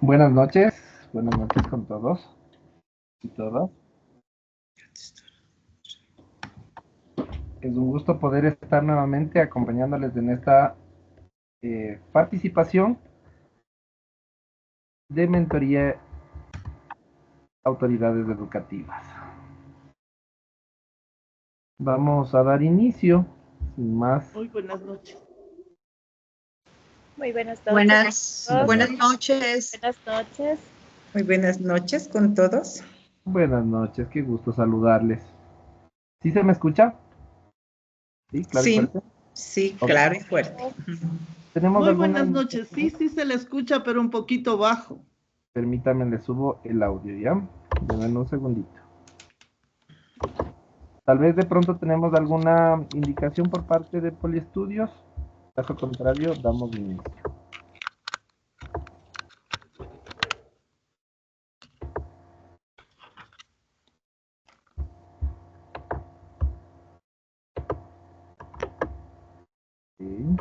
Buenas noches con todos y todas. Es un gusto poder estar nuevamente acompañándoles en esta participación de mentoría autoridades educativas. Vamos a dar inicio, sin más. Muy buenas noches. Muy buenas noches. Buenas noches. Buenas noches. Muy buenas noches con todos. Buenas noches, qué gusto saludarles. ¿Sí se me escucha? Sí, claro y fuerte. Sí, Okay. Claro y fuerte. ¿Tenemos Muy buenas noches. Sí se le escucha, pero un poquito bajo. Permítame, le subo el audio, ¿ya? Denme un segundito. Tal vez de pronto tenemos alguna indicación por parte de Poliestudios. Caso contrario, damos inicio. Sí.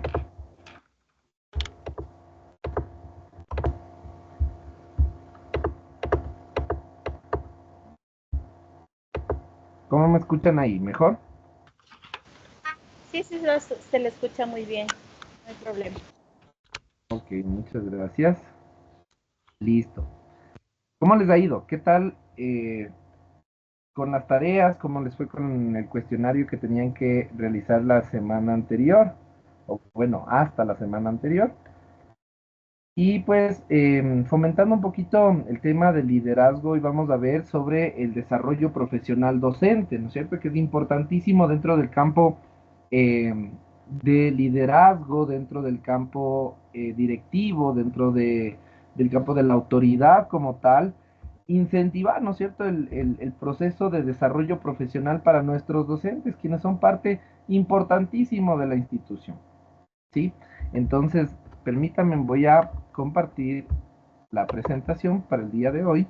¿Cómo me escuchan ahí? ¿Mejor? Sí, se le escucha muy bien. No hay problema. Ok, muchas gracias. Listo. ¿Cómo les ha ido? ¿Qué tal con las tareas? ¿Cómo les fue con el cuestionario que tenían que realizar la semana anterior? O bueno, hasta la semana anterior. Y pues fomentando un poquito el tema del liderazgo, y vamos a ver sobre el desarrollo profesional docente, ¿no es cierto? Que es importantísimo dentro del campo de liderazgo, dentro del campo directivo, del campo de la autoridad como tal, incentivar, ¿no es cierto?, el proceso de desarrollo profesional para nuestros docentes, quienes son parte importantísimo de la institución, ¿sí? Entonces, permítanme, voy a compartir la presentación para el día de hoy.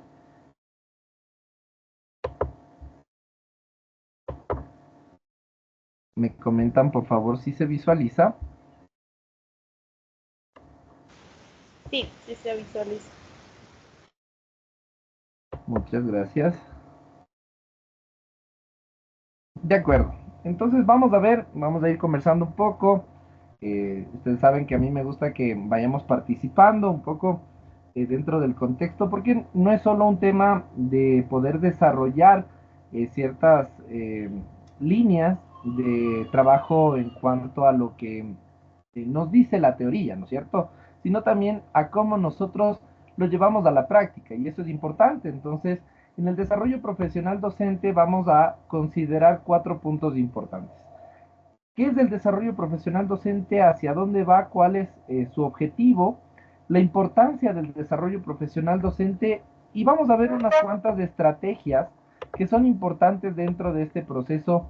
Me comentan, por favor, si se visualiza. Sí se visualiza. Muchas gracias. De acuerdo. Entonces vamos a ir conversando un poco. Ustedes saben que a mí me gusta que vayamos participando un poco dentro del contexto, porque no es solo un tema de poder desarrollar ciertas líneas de trabajo en cuanto a lo que nos dice la teoría, ¿no es cierto? Sino también a cómo nosotros lo llevamos a la práctica, y eso es importante. Entonces, en el desarrollo profesional docente vamos a considerar 4 puntos importantes. ¿Qué es el desarrollo profesional docente? ¿Hacia dónde va? ¿Cuál es su objetivo? La importancia del desarrollo profesional docente, y vamos a ver unas cuantas estrategias que son importantes dentro de este proceso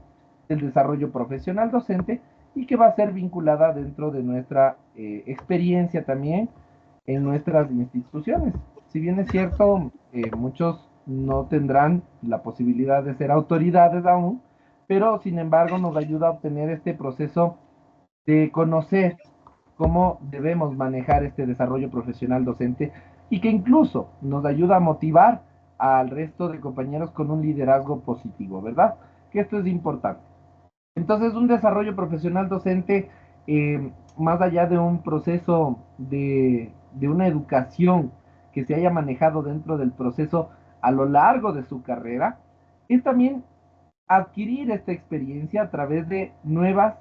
del desarrollo profesional docente y que va a ser vinculada dentro de nuestra experiencia también en nuestras instituciones. Si bien es cierto, muchos no tendrán la posibilidad de ser autoridades aún, pero sin embargo nos ayuda a obtener este proceso de conocer cómo debemos manejar este desarrollo profesional docente, y que incluso nos ayuda a motivar al resto de compañeros con un liderazgo positivo, ¿verdad? Que esto es importante. Entonces, un desarrollo profesional docente, más allá de un proceso de una educación que se haya manejado dentro del proceso a lo largo de su carrera, es también adquirir esta experiencia a través de nuevas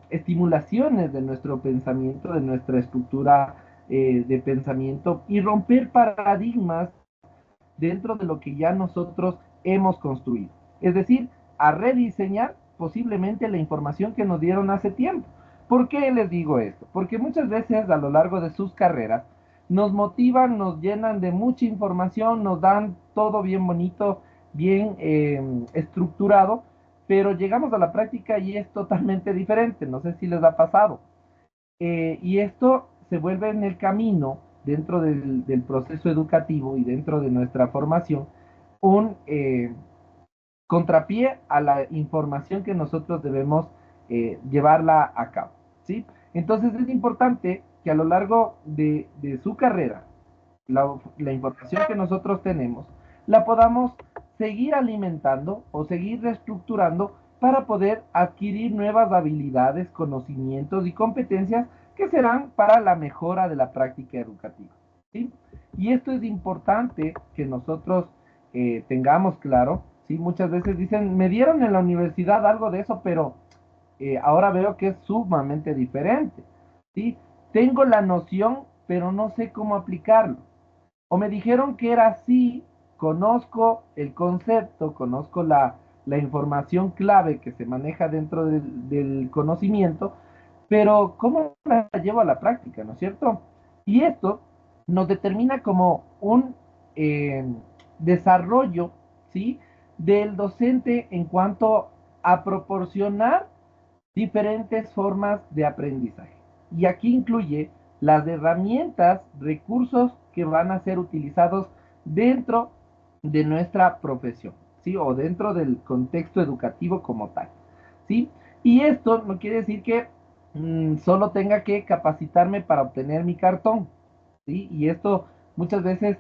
estimulaciones de nuestro pensamiento, de nuestra estructura de pensamiento, y romper paradigmas dentro de lo que ya nosotros hemos construido. Es decir, a rediseñar posiblemente la información que nos dieron hace tiempo. ¿Por qué les digo esto? Porque muchas veces a lo largo de sus carreras nos motivan, nos llenan de mucha información, nos dan todo bien bonito, bien estructurado, pero llegamos a la práctica y es totalmente diferente. No sé si les ha pasado. Y esto se vuelve en el camino, dentro del proceso educativo y dentro de nuestra formación, un contrapié a la información que nosotros debemos llevarla a cabo, ¿sí? Entonces es importante que a lo largo de su carrera la información que nosotros tenemos, la podamos seguir alimentando o seguir reestructurando para poder adquirir nuevas habilidades, conocimientos y competencias que serán para la mejora de la práctica educativa, ¿sí? Y esto es importante que nosotros tengamos claro, ¿sí? Muchas veces dicen, me dieron en la universidad algo de eso, pero ahora veo que es sumamente diferente, ¿sí? Tengo la noción, pero no sé cómo aplicarlo. O me dijeron que era así, conozco el concepto, conozco la información clave que se maneja dentro del conocimiento, pero ¿cómo la llevo a la práctica, no es cierto? Y esto nos determina como un eh, desarrollo, ¿sí? Del docente en cuanto a proporcionar diferentes formas de aprendizaje. Y aquí incluye las herramientas, recursos que van a ser utilizados dentro de nuestra profesión, ¿sí? O dentro del contexto educativo como tal, ¿sí? Y esto no quiere decir que solo tenga que capacitarme para obtener mi cartón, ¿sí? Y esto muchas veces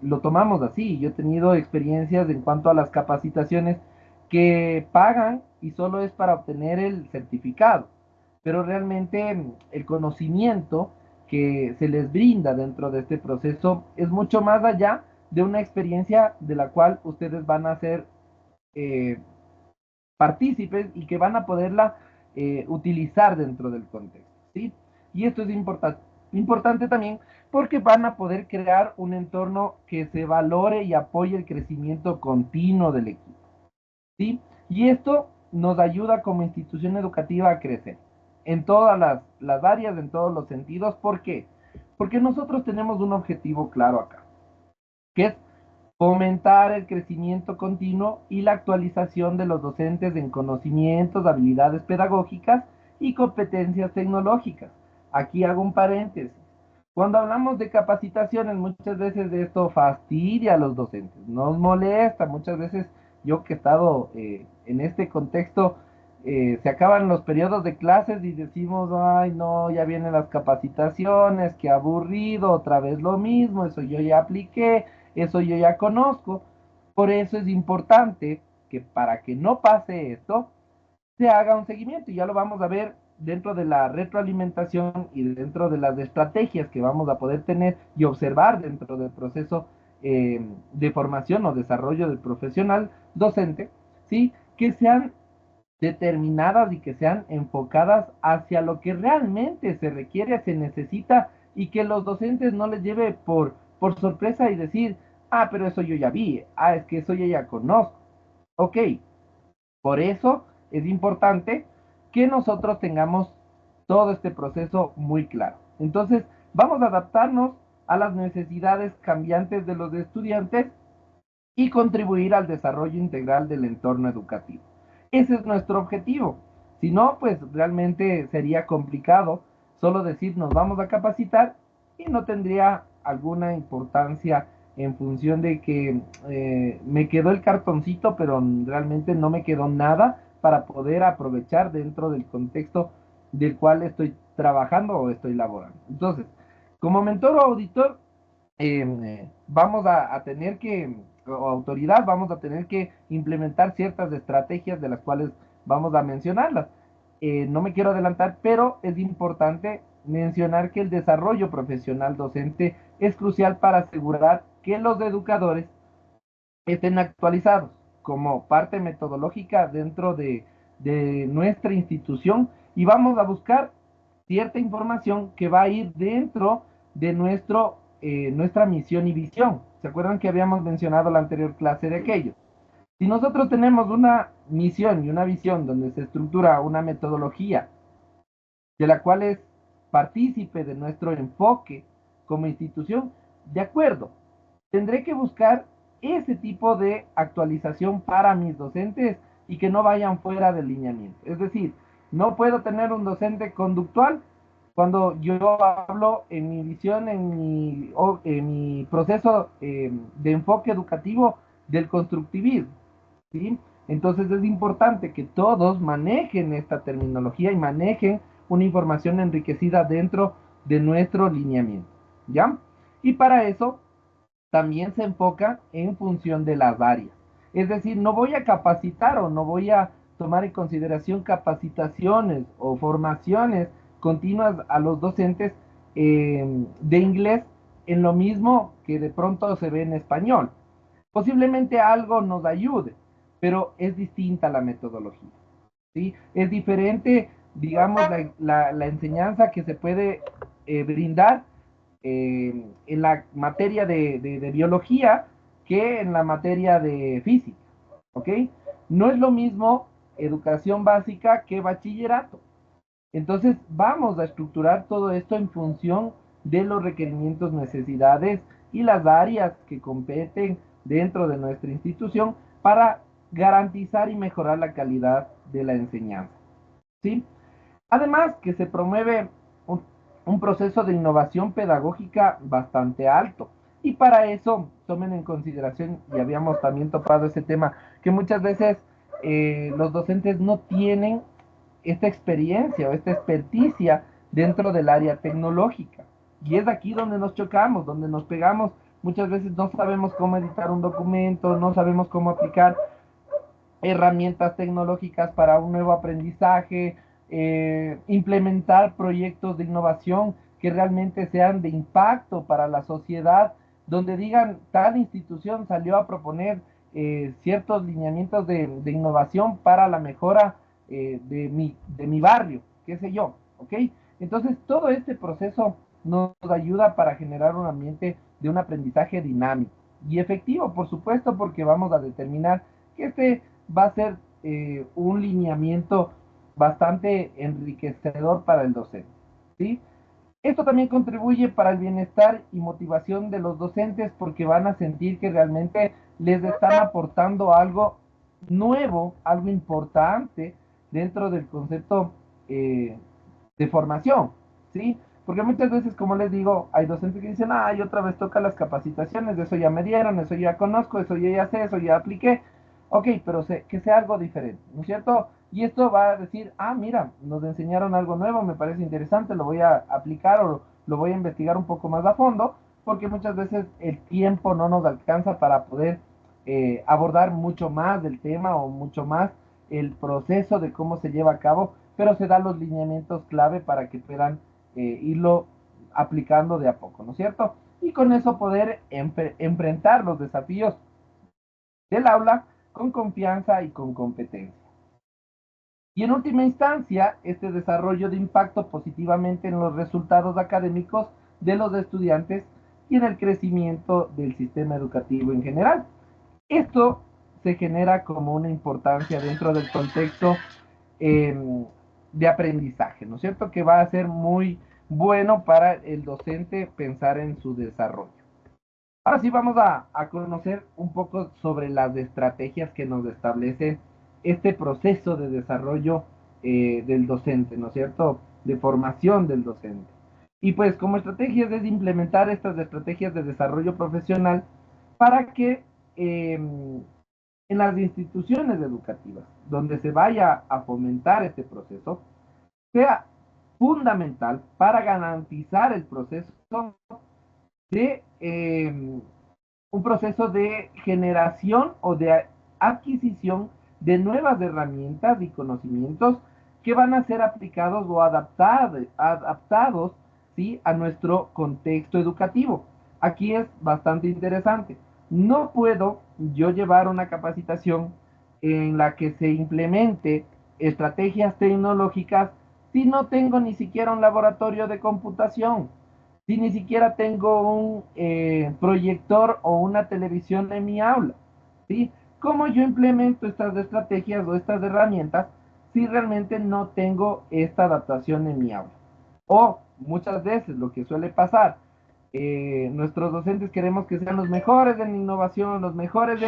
lo tomamos así. Yo he tenido experiencias en cuanto a las capacitaciones que pagan y solo es para obtener el certificado, pero realmente el conocimiento que se les brinda dentro de este proceso es mucho más allá de una experiencia de la cual ustedes van a ser eh, partícipes y que van a poderla utilizar dentro del contexto, ¿sí? Y esto es importante también porque van a poder crear un entorno que se valore y apoye el crecimiento continuo del equipo, ¿sí? Y esto nos ayuda como institución educativa a crecer en todas las áreas, en todos los sentidos. ¿Por qué? Porque nosotros tenemos un objetivo claro acá, que es fomentar el crecimiento continuo y la actualización de los docentes en conocimientos, habilidades pedagógicas y competencias tecnológicas. Aquí hago un paréntesis. Cuando hablamos de capacitaciones, muchas veces esto fastidia a los docentes, nos molesta, muchas veces yo que he estado en este contexto, se acaban los periodos de clases y decimos, ay no, ya vienen las capacitaciones, qué aburrido, otra vez lo mismo, eso yo ya apliqué, eso yo ya conozco. Por eso es importante que para que no pase esto, se haga un seguimiento y ya lo vamos a ver dentro de la retroalimentación y dentro de las estrategias que vamos a poder tener y observar dentro del proceso de formación o desarrollo del profesional docente, ¿sí? Que sean determinadas y que sean enfocadas hacia lo que realmente se requiere, se necesita y que los docentes no les lleve por sorpresa y decir, ah, pero eso yo ya vi, ah, es que eso yo ya conozco. Ok, por eso es importante que nosotros tengamos todo este proceso muy claro. Entonces, vamos a adaptarnos a las necesidades cambiantes de los estudiantes y contribuir al desarrollo integral del entorno educativo. Ese es nuestro objetivo. Si no, pues realmente sería complicado solo decir nos vamos a capacitar y no tendría alguna importancia en función de que me quedó el cartoncito, pero realmente no me quedó nada para poder aprovechar dentro del contexto del cual estoy trabajando o estoy laborando. Entonces, como mentor o auditor, vamos a tener que, o autoridad, vamos a tener que implementar ciertas estrategias de las cuales vamos a mencionarlas. No me quiero adelantar, pero es importante mencionar que el desarrollo profesional docente es crucial para asegurar que los educadores estén actualizados como parte metodológica dentro de nuestra institución y vamos a buscar cierta información que va a ir dentro de nuestra misión y visión. ¿Se acuerdan que habíamos mencionado la anterior clase de aquello? Si nosotros tenemos una misión y una visión donde se estructura una metodología de la cual es partícipe de nuestro enfoque como institución, de acuerdo, tendré que buscar ese tipo de actualización para mis docentes y que no vayan fuera del lineamiento. Es decir, no puedo tener un docente conductual cuando yo hablo en mi visión, en mi proceso de enfoque educativo del constructivismo, ¿sí? Entonces es importante que todos manejen esta terminología y manejen una información enriquecida dentro de nuestro lineamiento, ¿ya? Y para eso también se enfoca en función de las áreas. Es decir, no voy a capacitar o no voy a tomar en consideración capacitaciones o formaciones continuas a los docentes de inglés en lo mismo que de pronto se ve en español. Posiblemente algo nos ayude, pero es distinta la metodología, ¿sí? Es diferente, digamos, la enseñanza que se puede brindar en la materia de biología que en la materia de física, ¿ok? No es lo mismo educación básica que bachillerato. Entonces vamos a estructurar todo esto en función de los requerimientos, necesidades y las áreas que competen dentro de nuestra institución para garantizar y mejorar la calidad de la enseñanza, ¿sí? Además que se promueve un, un proceso de innovación pedagógica bastante alto. Y para eso tomen en consideración, y habíamos también topado ese tema, que muchas veces los docentes no tienen esta experiencia o esta experticia dentro del área tecnológica. Y es aquí donde nos chocamos, donde nos pegamos. Muchas veces no sabemos cómo editar un documento, no sabemos cómo aplicar herramientas tecnológicas para un nuevo aprendizaje, implementar proyectos de innovación que realmente sean de impacto para la sociedad, donde digan, tal institución salió a proponer ciertos lineamientos de innovación para la mejora de mi barrio, qué sé yo, ¿ok? Entonces, todo este proceso nos ayuda para generar un ambiente de un aprendizaje dinámico y efectivo, por supuesto, porque vamos a determinar que este va a ser un lineamiento bastante enriquecedor para el docente, ¿sí? Esto también contribuye para el bienestar y motivación de los docentes porque van a sentir que realmente les están aportando algo nuevo, algo importante dentro del concepto de formación, ¿sí? Porque muchas veces, como les digo, hay docentes que dicen, ay, otra vez toca las capacitaciones, eso ya me dieron, eso ya conozco, eso ya sé, eso ya apliqué. Ok, pero que sea algo diferente, ¿no es cierto? Y esto va a decir, ah, mira, nos enseñaron algo nuevo, me parece interesante, lo voy a aplicar o lo voy a investigar un poco más a fondo, porque muchas veces el tiempo no nos alcanza para poder abordar mucho más del tema o mucho más el proceso de cómo se lleva a cabo, pero se dan los lineamientos clave para que puedan irlo aplicando de a poco, ¿no es cierto? Y con eso poder enfrentar los desafíos del aula con confianza y con competencia. Y en última instancia, este desarrollo de impacto positivamente en los resultados académicos de los estudiantes y en el crecimiento del sistema educativo en general. Esto se genera como una importancia dentro del contexto de aprendizaje, ¿no es cierto? Que va a ser muy bueno para el docente pensar en su desarrollo. Ahora sí vamos a conocer un poco sobre las estrategias que nos establecen este proceso de desarrollo del docente, ¿no es cierto? De formación del docente. Y pues como estrategias es implementar estas estrategias de desarrollo profesional para que en las instituciones educativas donde se vaya a fomentar este proceso sea fundamental para garantizar el proceso de un proceso de generación o de adquisición de nuevas herramientas y conocimientos que van a ser aplicados o adaptados, ¿sí? A nuestro contexto educativo. Aquí es bastante interesante. No puedo yo llevar una capacitación en la que se implemente estrategias tecnológicas si no tengo ni siquiera un laboratorio de computación, si ni siquiera tengo un proyector o una televisión en mi aula, ¿sí? ¿Cómo yo implemento estas estrategias o estas herramientas si realmente no tengo esta adaptación en mi aula? O muchas veces lo que suele pasar, nuestros docentes queremos que sean los mejores en innovación, los mejores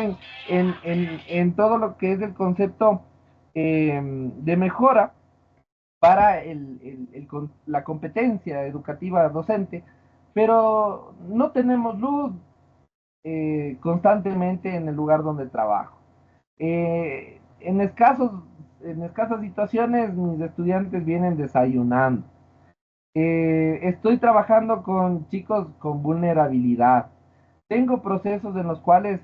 en todo lo que es el concepto de mejora para la competencia educativa docente, pero no tenemos luz constantemente en el lugar donde trabajo. En escasas situaciones mis estudiantes vienen desayunando. Estoy trabajando con chicos con vulnerabilidad. Tengo procesos en los cuales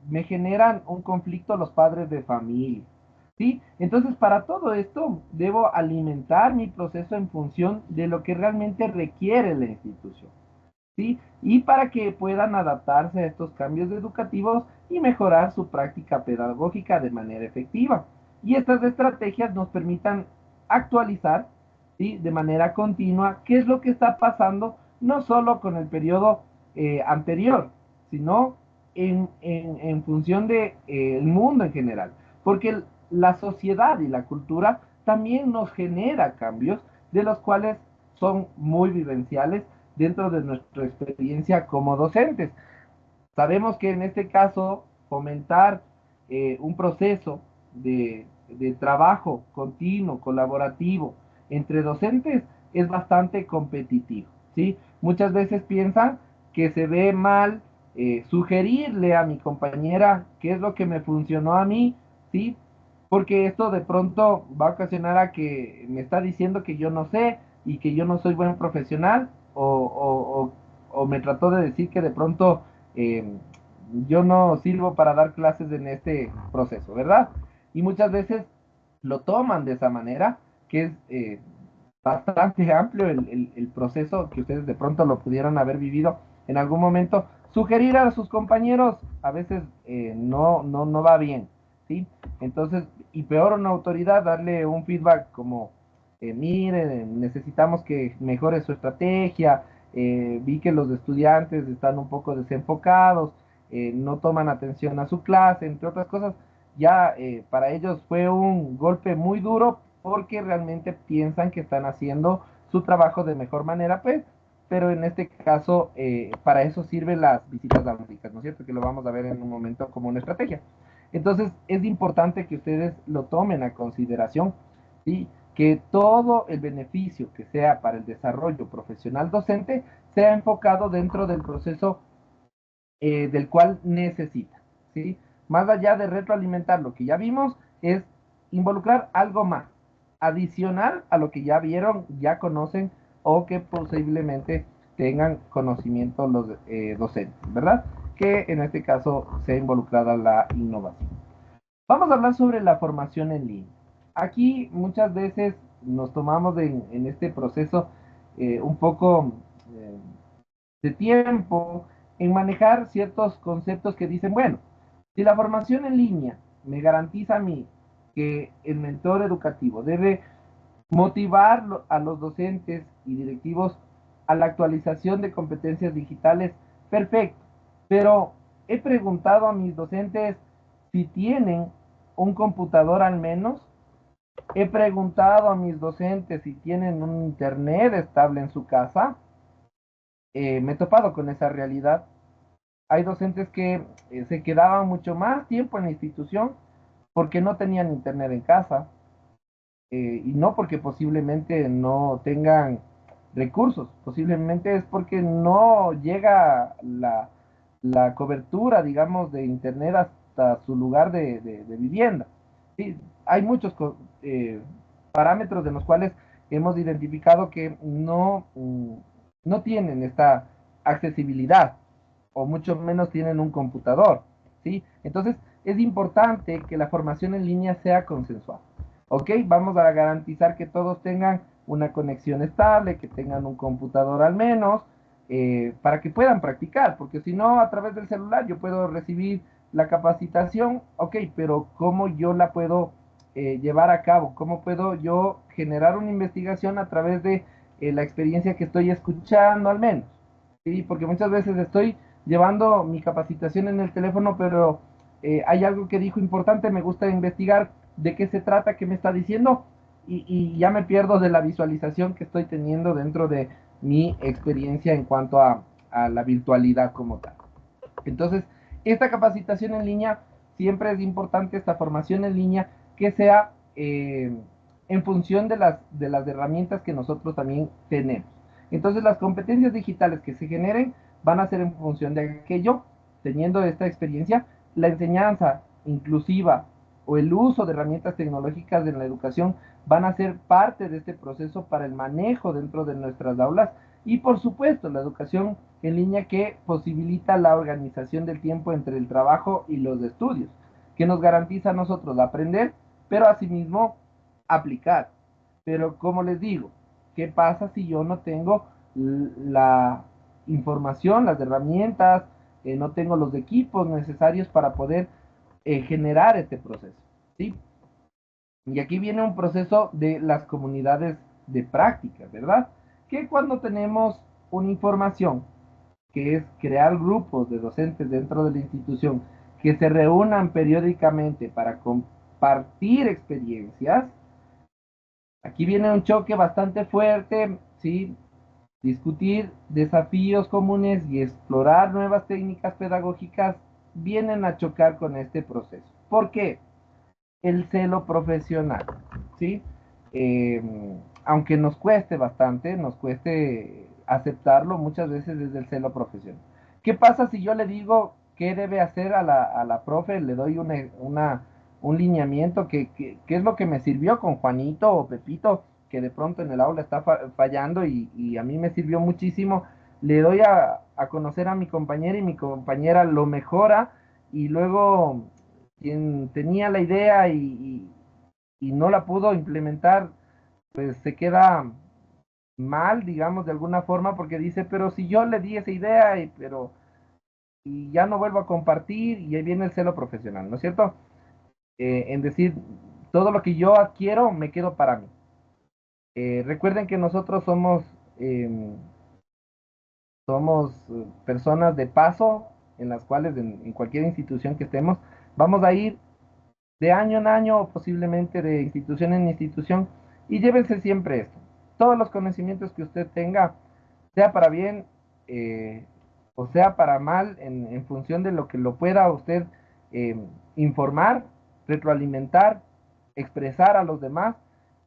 me generan un conflicto los padres de familia. ¿Sí? Entonces, para todo esto, debo alimentar mi proceso en función de lo que realmente requiere la institución. ¿Sí? Y para que puedan adaptarse a estos cambios educativos y mejorar su práctica pedagógica de manera efectiva. Y estas estrategias nos permitan actualizar, ¿sí? De manera continua qué es lo que está pasando, no solo con el periodo anterior, sino en función de, el mundo en general. Porque la sociedad y la cultura también nos genera cambios de los cuales son muy vivenciales dentro de nuestra experiencia como docentes. Sabemos que en este caso fomentar un proceso de trabajo continuo, colaborativo entre docentes es bastante competitivo, ¿sí? Muchas veces piensan que se ve mal sugerirle a mi compañera qué es lo que me funcionó a mí, ¿sí? Porque esto de pronto va a ocasionar a que me está diciendo que yo no sé y que yo no soy buen profesional o me trató de decir que de pronto eh, yo no sirvo para dar clases en este proceso, ¿verdad? Y muchas veces lo toman de esa manera, que es bastante amplio el proceso, que ustedes de pronto lo pudieran haber vivido en algún momento. Sugerir a sus compañeros a veces no va bien, ¿sí? Entonces, y peor una autoridad, darle un feedback como, miren, necesitamos que mejore su estrategia, vi que los estudiantes están un poco desenfocados, no toman atención a su clase, entre otras cosas, ya para ellos fue un golpe muy duro porque realmente piensan que están haciendo su trabajo de mejor manera, pues, pero en este caso para eso sirven las visitas lácticas, ¿no es cierto? Que lo vamos a ver en un momento como una estrategia. Entonces es importante que ustedes lo tomen a consideración, ¿sí? Que todo el beneficio que sea para el desarrollo profesional docente sea enfocado dentro del proceso del cual necesita, ¿sí? Más allá de retroalimentar lo que ya vimos, es involucrar algo más, adicional a lo que ya vieron, ya conocen o que posiblemente tengan conocimiento los docentes, ¿verdad? Que en este caso sea involucrada la innovación. Vamos a hablar sobre la formación en línea. Aquí muchas veces nos tomamos en este proceso un poco eh, de tiempo en manejar ciertos conceptos que dicen, bueno, si la formación en línea me garantiza a mí que el mentor educativo debe motivar a los docentes y directivos a la actualización de competencias digitales, perfecto. Pero he preguntado a mis docentes si tienen un computador al menos. He preguntado a mis docentes si tienen un internet estable en su casa. Me he topado con esa realidad. Hay docentes que se quedaban mucho más tiempo en la institución porque no tenían internet en casa y no porque posiblemente no tengan recursos, posiblemente es porque no llega la cobertura, digamos, de internet hasta su lugar de vivienda. Sí, hay muchos parámetros de los cuales hemos identificado que no tienen esta accesibilidad o mucho menos tienen un computador, ¿sí? Entonces, es importante que la formación en línea sea consensual. ¿Ok? Vamos a garantizar que todos tengan una conexión estable, que tengan un computador al menos, para que puedan practicar, porque si no, a través del celular yo puedo recibir la capacitación, ok, pero ¿cómo yo la puedo llevar a cabo? ¿Cómo puedo yo generar una investigación a través de la experiencia que estoy escuchando al menos? ¿Sí? Porque muchas veces estoy llevando mi capacitación en el teléfono, pero hay algo que dijo importante, me gusta investigar de qué se trata, qué me está diciendo, y ya me pierdo de la visualización que estoy teniendo dentro de mi experiencia en cuanto a la virtualidad como tal. Entonces, esta capacitación en línea, siempre es importante esta formación en línea que sea en función de las herramientas que nosotros también tenemos. Entonces, las competencias digitales que se generen van a ser en función de aquello, teniendo esta experiencia, la enseñanza inclusiva o el uso de herramientas tecnológicas en la educación van a ser parte de este proceso para el manejo dentro de nuestras aulas y por supuesto la educación en línea que posibilita la organización del tiempo entre el trabajo y los estudios, que nos garantiza a nosotros aprender, pero asimismo aplicar. Pero como les digo, ¿qué pasa si yo no tengo la información, las herramientas, no tengo los equipos necesarios para poder generar este proceso? ¿Sí? Y aquí viene un proceso de las comunidades de práctica, ¿verdad? Que cuando tenemos una información, que es crear grupos de docentes dentro de la institución que se reúnan periódicamente para compartir experiencias, aquí viene un choque bastante fuerte, ¿sí? Discutir desafíos comunes y explorar nuevas técnicas pedagógicas vienen a chocar con este proceso. ¿Por qué? El celo profesional, ¿sí? Eh, Aunque nos cueste bastante, nos cueste aceptarlo, muchas veces es el celo profesional. ¿Qué pasa si yo le digo qué debe hacer a la profe? Le doy un lineamiento que es lo que me sirvió con Juanito o Pepito, que de pronto en el aula está fallando y a mí me sirvió muchísimo. Le doy a conocer a mi compañera y mi compañera lo mejora y luego quien tenía la idea y no la pudo implementar, pues se queda mal, digamos, de alguna forma, porque dice, pero si yo le di esa idea, y ya no vuelvo a compartir, y ahí viene el celo profesional, ¿no es cierto? En decir, todo lo que yo adquiero me quedo para mí. Recuerden que nosotros somos personas de paso, en las cuales en cualquier institución que estemos, vamos a ir de año en año o posiblemente de institución en institución y llévense siempre esto. Todos los conocimientos que usted tenga, sea para bien o sea para mal, en función de lo que lo pueda usted eh, informar, retroalimentar, expresar a los demás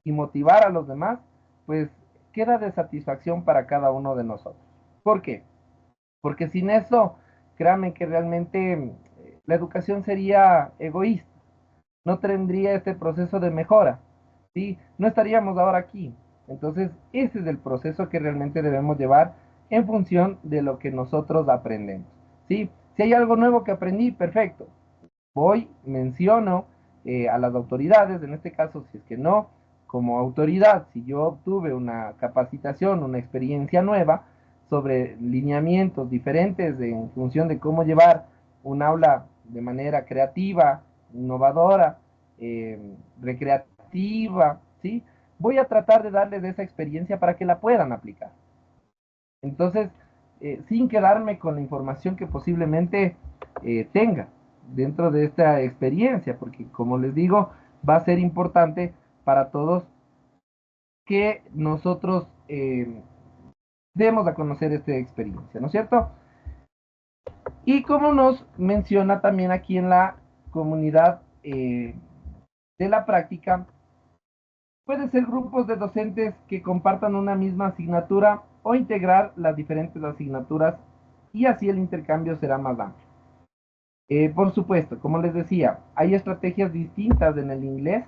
y motivar a los demás, pues queda de satisfacción para cada uno de nosotros. ¿Por qué? Porque sin eso, créanme que realmente la educación sería egoísta, no tendría este proceso de mejora, ¿sí? No estaríamos ahora aquí. Entonces, ese es el proceso que realmente debemos llevar en función de lo que nosotros aprendemos, ¿sí? Si hay algo nuevo que aprendí, perfecto. Voy, menciono a las autoridades, en este caso, si es que no, como autoridad, si yo obtuve una capacitación, una experiencia nueva sobre lineamientos diferentes en función de cómo llevar un aula de manera creativa, innovadora, recreativa, ¿sí? Voy a tratar de darles esa experiencia para que la puedan aplicar. Entonces, sin quedarme con la información que posiblemente tenga dentro de esta experiencia, porque como les digo, va a ser importante para todos que nosotros demos a conocer esta experiencia, ¿no es cierto? Y como nos menciona también aquí en la comunidad de la práctica, puede ser grupos de docentes que compartan una misma asignatura o integrar las diferentes asignaturas y así el intercambio será más amplio. Por supuesto, como les decía, hay estrategias distintas en el inglés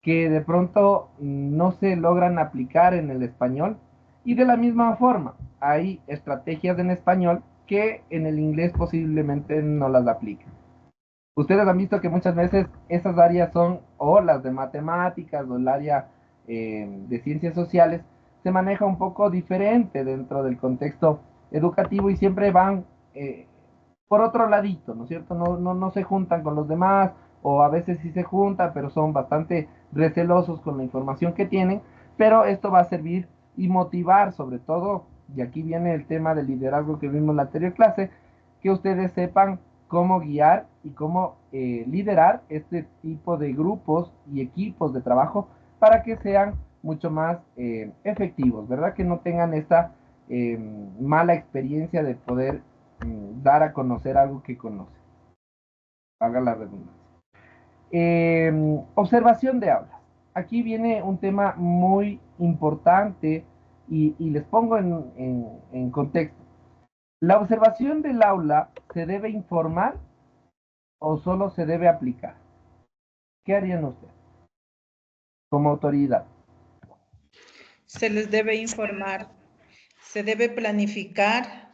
que de pronto no se logran aplicar en el español y de la misma forma hay estrategias en español que en el inglés posiblemente no las apliquen. Ustedes han visto que muchas veces esas áreas son o las de matemáticas o el área de ciencias sociales, se maneja un poco diferente dentro del contexto educativo y siempre van por otro ladito, ¿no es cierto? No se juntan con los demás o a veces sí se juntan, pero son bastante recelosos con la información que tienen, pero esto va a servir y motivar sobre todo, y aquí viene el tema del liderazgo que vimos en la anterior clase, que ustedes sepan cómo guiar y cómo liderar este tipo de grupos y equipos de trabajo para que sean mucho más efectivos, ¿verdad? Que no tengan esta mala experiencia de poder dar a conocer algo que conocen. Haga la redundancia. Observación de aulas. Aquí viene un tema muy importante y les pongo en contexto. ¿La observación del aula se debe informar o solo se debe aplicar? ¿Qué harían ustedes como autoridad? Se les debe informar, se debe planificar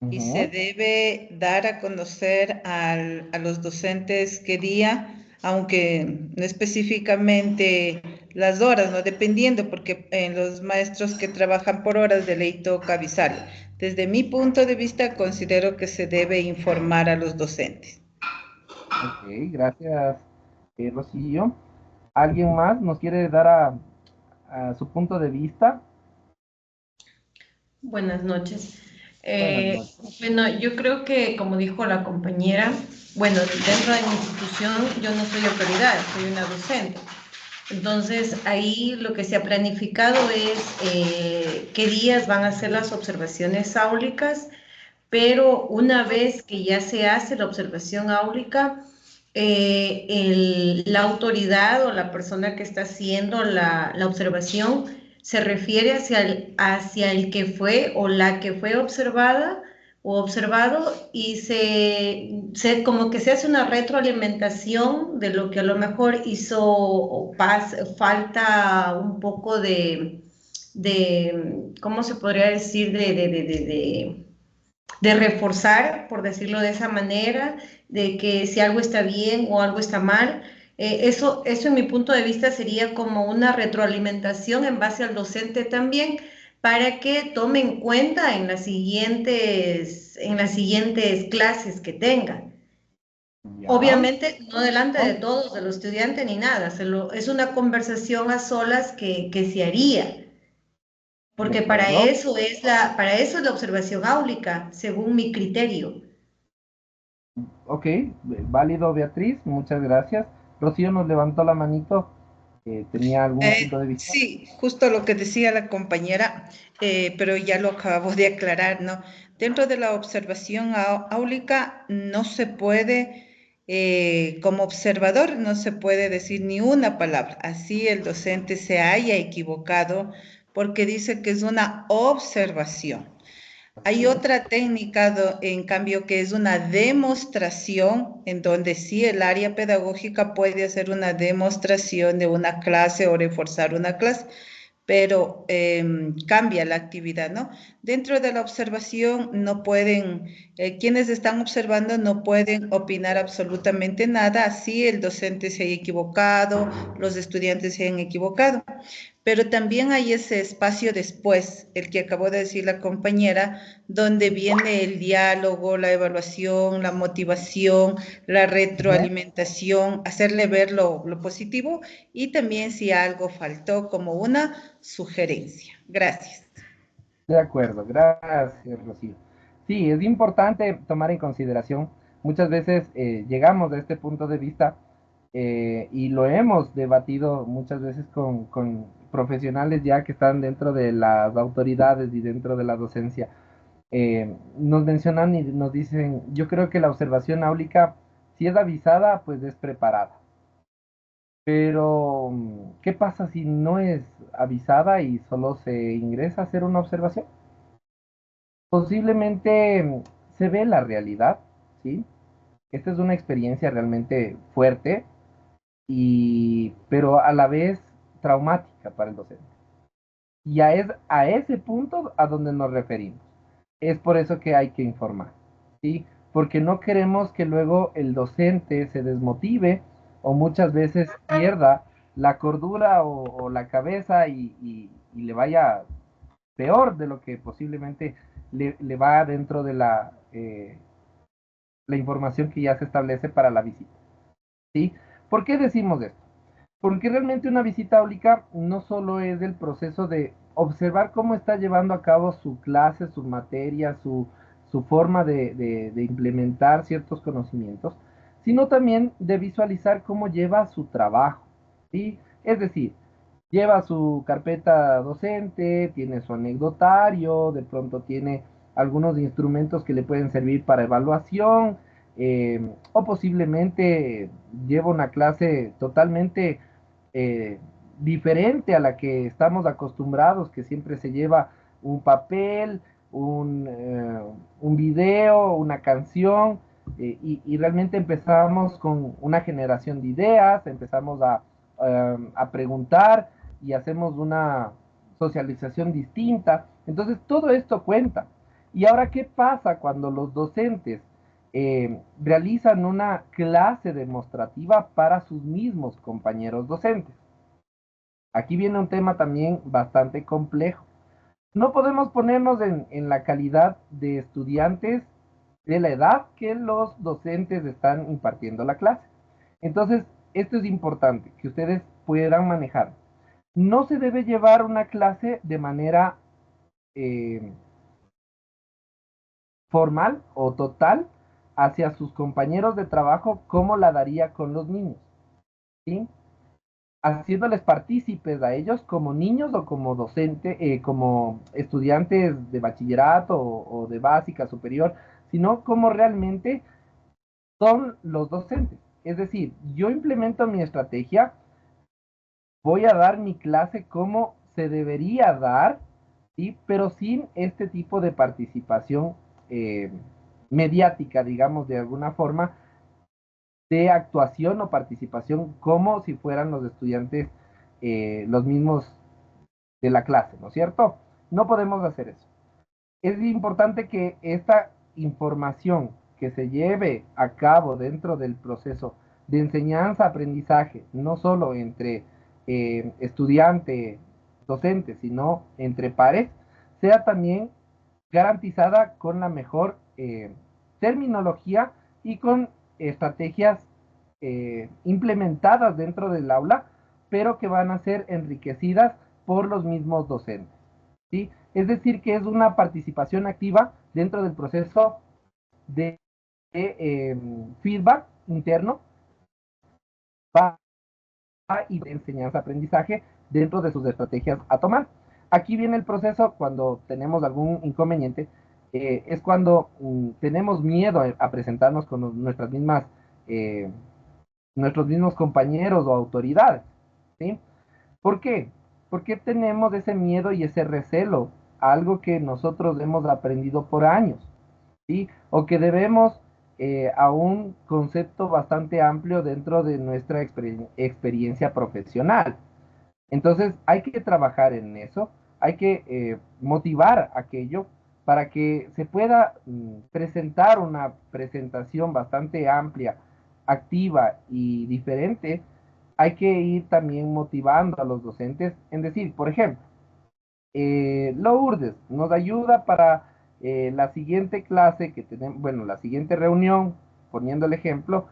y se Ujú. debe dar a conocer a los docentes qué día, aunque no específicamente las horas, ¿no? Dependiendo, porque en los maestros que trabajan por horas de ley toca avisar. Desde mi punto de vista, considero que se debe informar a los docentes. Ok, gracias, Rocío. ¿Alguien más nos quiere dar a su punto de vista? Buenas noches. Buenas noches. Bueno, yo creo que, como dijo la compañera, bueno, dentro de mi institución yo no soy autoridad, soy una docente. Entonces, ahí lo que se ha planificado es qué días van a ser las observaciones áulicas, pero una vez que ya se hace la observación áulica, la autoridad o la persona que está haciendo la observación se refiere hacia el que fue o la que fue observada o observado y como que se hace una retroalimentación de lo que a lo mejor hizo falta un poco ¿cómo se podría decir? De reforzar, por decirlo de esa manera, de que si algo está bien o algo está mal. Eso en mi punto de vista sería como una retroalimentación en base al docente también, para que tome en cuenta en las siguientes clases que tenga. Ya. Obviamente no delante de ¿No? todos, de los estudiantes ni nada, es una conversación a solas que se haría. De Porque acuerdo. para eso es la observación áulica, según mi criterio. Ok, válido, Beatriz, muchas gracias. Rocío nos levantó la manito. ¿Tenía algún punto de vista? Sí, justo lo que decía la compañera, pero ya lo acabo de aclarar, ¿no? Dentro de la observación áulica no se puede, como observador, no se puede decir ni una palabra. Así el docente se haya equivocado porque dice que es una observación. Así Hay es. otra técnica, en cambio, que es una demostración, en donde sí el área pedagógica puede hacer una demostración de una clase o reforzar una clase, pero cambia la actividad, ¿no? Dentro de la observación no pueden, quienes están observando no pueden opinar absolutamente nada, así el docente se haya equivocado, los estudiantes se hayan equivocado. Pero también hay ese espacio después, el que acabó de decir la compañera, donde viene el diálogo, la evaluación, la motivación, la Ujú. retroalimentación, hacerle ver lo positivo y también si algo faltó como una sugerencia. Gracias. De acuerdo, gracias, Rocío. Sí, es importante tomar en consideración. Muchas veces llegamos a este punto de vista y lo hemos debatido muchas veces con profesionales ya que están dentro de las autoridades y dentro de la docencia. Nos mencionan y nos dicen, yo creo que la observación áulica, si es avisada, pues es preparada. Pero, ¿qué pasa si no es avisada y solo se ingresa a hacer una observación? Posiblemente se ve la realidad, ¿sí? Esta es una experiencia realmente fuerte pero a la vez traumática para el docente. Y es a ese punto a donde nos referimos. Es por eso que hay que informar, ¿sí? Porque no queremos que luego el docente se desmotive o muchas veces pierda la cordura o la cabeza y le vaya peor de lo que posiblemente le va dentro de la información que ya se establece para la visita, ¿sí? ¿Por qué decimos esto? Porque realmente una visita áulica no solo es el proceso de observar cómo está llevando a cabo su clase, su materia, su forma de implementar ciertos conocimientos, sino también de visualizar cómo lleva su trabajo, ¿sí? Es decir, lleva su carpeta docente, tiene su anecdotario, de pronto tiene algunos instrumentos que le pueden servir para evaluación, o posiblemente lleva una clase totalmente eh, diferente a la que estamos acostumbrados, que siempre se lleva un papel, un video, una canción. y realmente empezamos con una generación de ideas, empezamos a preguntar y hacemos una socialización distinta. Entonces, todo esto cuenta. Y ahora, ¿qué pasa cuando los docentes realizan una clase demostrativa para sus mismos compañeros docentes? Aquí viene un tema también bastante complejo. No podemos ponernos en la calidad de estudiantes de la edad que los docentes están impartiendo la clase. Entonces, esto es importante, que ustedes puedan manejar. No se debe llevar una clase de manera eh, formal o total hacia sus compañeros de trabajo como la daría con los niños, ¿sí? Haciéndoles partícipes a ellos como niños o como docente, como estudiantes de bachillerato o de básica superior, sino como realmente son los docentes. Es decir, yo implemento mi estrategia, voy a dar mi clase como se debería dar, ¿sí? Pero sin este tipo de participación eh, mediática, digamos, de alguna forma, de actuación o participación como si fueran los estudiantes los mismos de la clase, ¿no es cierto? No podemos hacer eso. Es importante que esta información que se lleve a cabo dentro del proceso de enseñanza-aprendizaje, no solo entre estudiante, docente, sino entre pares, sea también garantizada con la mejor terminología y con estrategias implementadas dentro del aula, pero que van a ser enriquecidas por los mismos docentes, ¿sí? Es decir, que es una participación activa dentro del proceso de feedback interno y de enseñanza-aprendizaje dentro de sus estrategias a tomar. Aquí viene el proceso cuando tenemos algún inconveniente, es cuando tenemos miedo a presentarnos con eh, nuestros mismos compañeros o autoridades, ¿sí? ¿Por qué? Porque tenemos ese miedo y ese recelo, algo que nosotros hemos aprendido por años, ¿sí? O que debemos a un concepto bastante amplio dentro de nuestra experiencia profesional. Entonces hay que trabajar en eso, hay que motivar aquello para que se pueda presentar una presentación bastante amplia, activa y diferente. Hay que ir también motivando a los docentes en decir, por ejemplo, Lourdes nos ayuda para la siguiente clase que tenemos, bueno, la siguiente reunión, poniendo el ejemplo,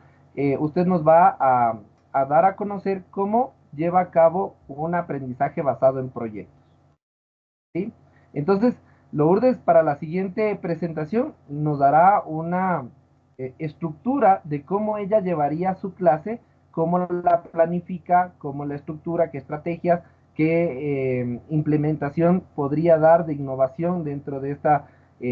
usted nos va a dar a conocer cómo lleva a cabo un aprendizaje basado en proyectos, ¿sí? Entonces, Lourdes para la siguiente presentación nos dará una estructura de cómo ella llevaría su clase, cómo la planifica, cómo la estructura, qué estrategias, qué implementación podría dar de innovación dentro de esta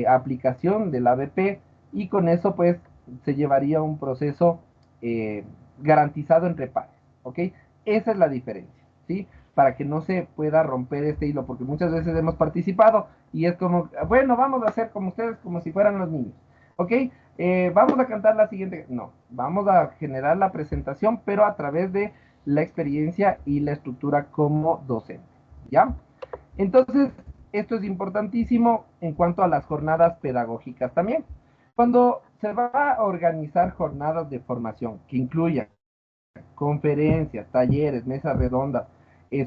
aplicación del ABP, y con eso pues se llevaría un proceso eh, garantizado entre pares, ¿ok? Esa es la diferencia, ¿sí? Para que no se pueda romper este hilo, porque muchas veces hemos participado y es como, bueno, vamos a hacer como ustedes, como si fueran los niños, ¿ok? Vamos a cantar la siguiente, no, vamos a generar la presentación, pero a través de la experiencia y la estructura como docente, ¿ya? Entonces, esto es importantísimo en cuanto a las jornadas pedagógicas también. Cuando se va a organizar jornadas de formación que incluyan conferencias, talleres, mesas redondas,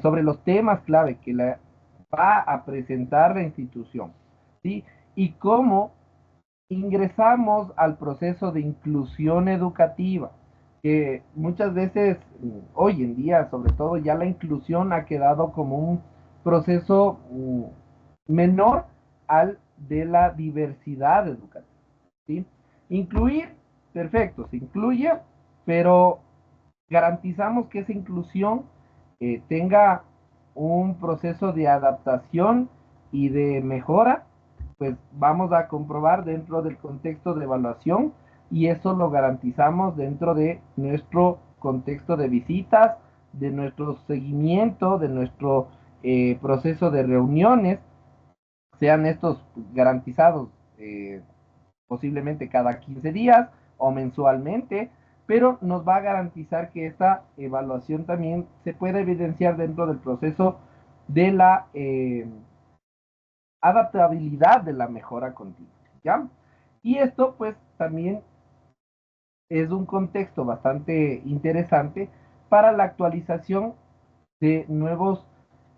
sobre los temas clave que va a presentar la institución, ¿sí? Y cómo ingresamos al proceso de inclusión educativa, que muchas veces, hoy en día, sobre todo, ya la inclusión ha quedado como un proceso menor al de la diversidad educativa, ¿sí? Incluir, perfecto, se incluye, pero garantizamos que esa inclusión tenga un proceso de adaptación y de mejora, pues vamos a comprobar dentro del contexto de evaluación, y eso lo garantizamos dentro de nuestro contexto de visitas, de nuestro seguimiento, de nuestro proceso de reuniones, sean estos garantizados posiblemente cada 15 días o mensualmente, pero nos va a garantizar que esta evaluación también se pueda evidenciar dentro del proceso de la adaptabilidad de la mejora continua, ¿ya? Y esto pues también es un contexto bastante interesante para la actualización de nuevos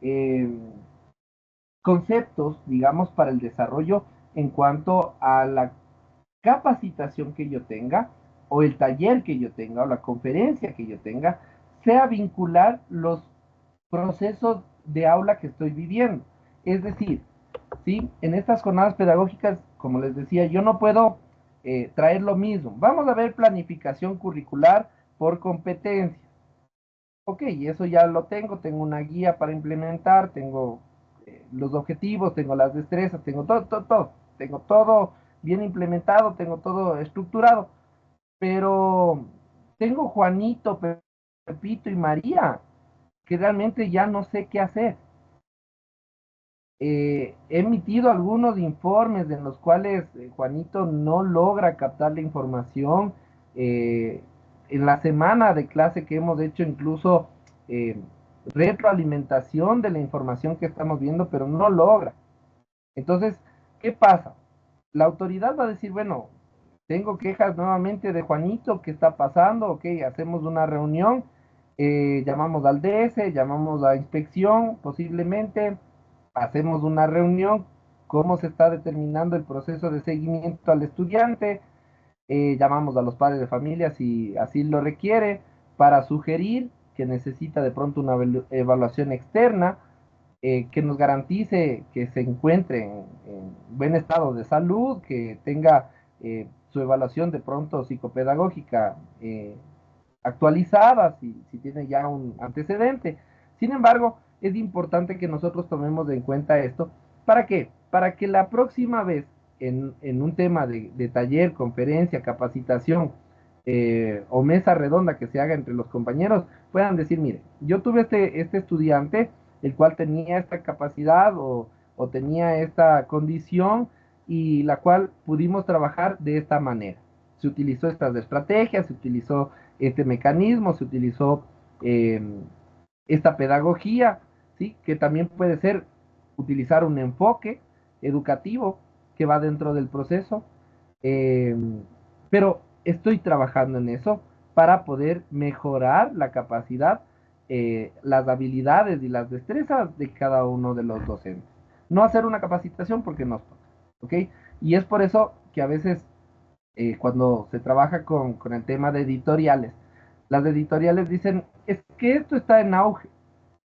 eh, conceptos, digamos, para el desarrollo en cuanto a la capacitación que yo tenga, o el taller que yo tenga, o la conferencia que yo tenga, sea vincular los procesos de aula que estoy viviendo. Es decir, ¿sí? En estas jornadas pedagógicas, como les decía, yo no puedo traer lo mismo. Vamos a ver planificación curricular por competencias. Ok, eso ya lo tengo una guía para implementar, tengo los objetivos, tengo las destrezas, tengo todo, tengo todo bien implementado, tengo todo estructurado, pero tengo Juanito, Pepito y María, que realmente ya no sé qué hacer. He emitido algunos informes en los cuales Juanito no logra captar la información. eh, en la semana de clase que hemos hecho incluso eh, retroalimentación de la información que estamos viendo, pero no logra. Entonces, ¿qué pasa? La autoridad va a decir, bueno, tengo quejas nuevamente de Juanito, ¿qué está pasando? Ok, hacemos una reunión, llamamos al DS, llamamos a inspección, posiblemente, hacemos una reunión, cómo se está determinando el proceso de seguimiento al estudiante, llamamos a los padres de familia si así lo requiere, para sugerir que necesita de pronto una evaluación externa, que nos garantice que se encuentre en buen estado de salud, que tenga su evaluación de pronto psicopedagógica actualizada, si tiene ya un antecedente. Sin embargo, es importante que nosotros tomemos en cuenta esto. ¿Para qué? Para que la próxima vez en un tema de taller, conferencia, capacitación o mesa redonda que se haga entre los compañeros, puedan decir, mire, yo tuve este estudiante, el cual tenía esta capacidad o tenía esta condición y la cual pudimos trabajar de esta manera. Se utilizó estas estrategias, se utilizó este mecanismo, se utilizó eh, esta pedagogía, ¿sí? Que también puede ser utilizar un enfoque educativo que va dentro del proceso, eh, pero estoy trabajando en eso para poder mejorar la capacidad, las habilidades y las destrezas de cada uno de los docentes. No hacer una capacitación porque nos toca, ¿ok? Y es por eso que a veces cuando se trabaja con el tema de editoriales, las editoriales dicen, es que esto está en auge.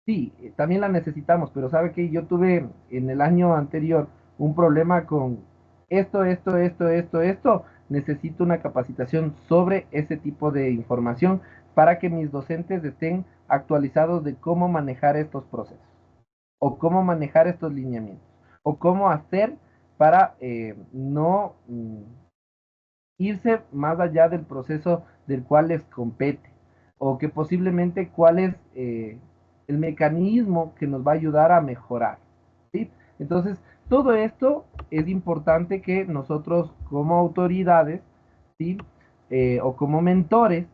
Sí, también la necesitamos, pero sabe que yo tuve en el año anterior un problema con esto. Necesito una capacitación sobre ese tipo de información para que mis docentes estén actualizados de cómo manejar estos procesos, o cómo manejar estos lineamientos, o cómo hacer para no irse más allá del proceso del cual les compete, o que posiblemente cuál es el mecanismo que nos va a ayudar a mejorar, ¿sí? Entonces, todo esto es importante que nosotros como autoridades, ¿sí? O como mentores,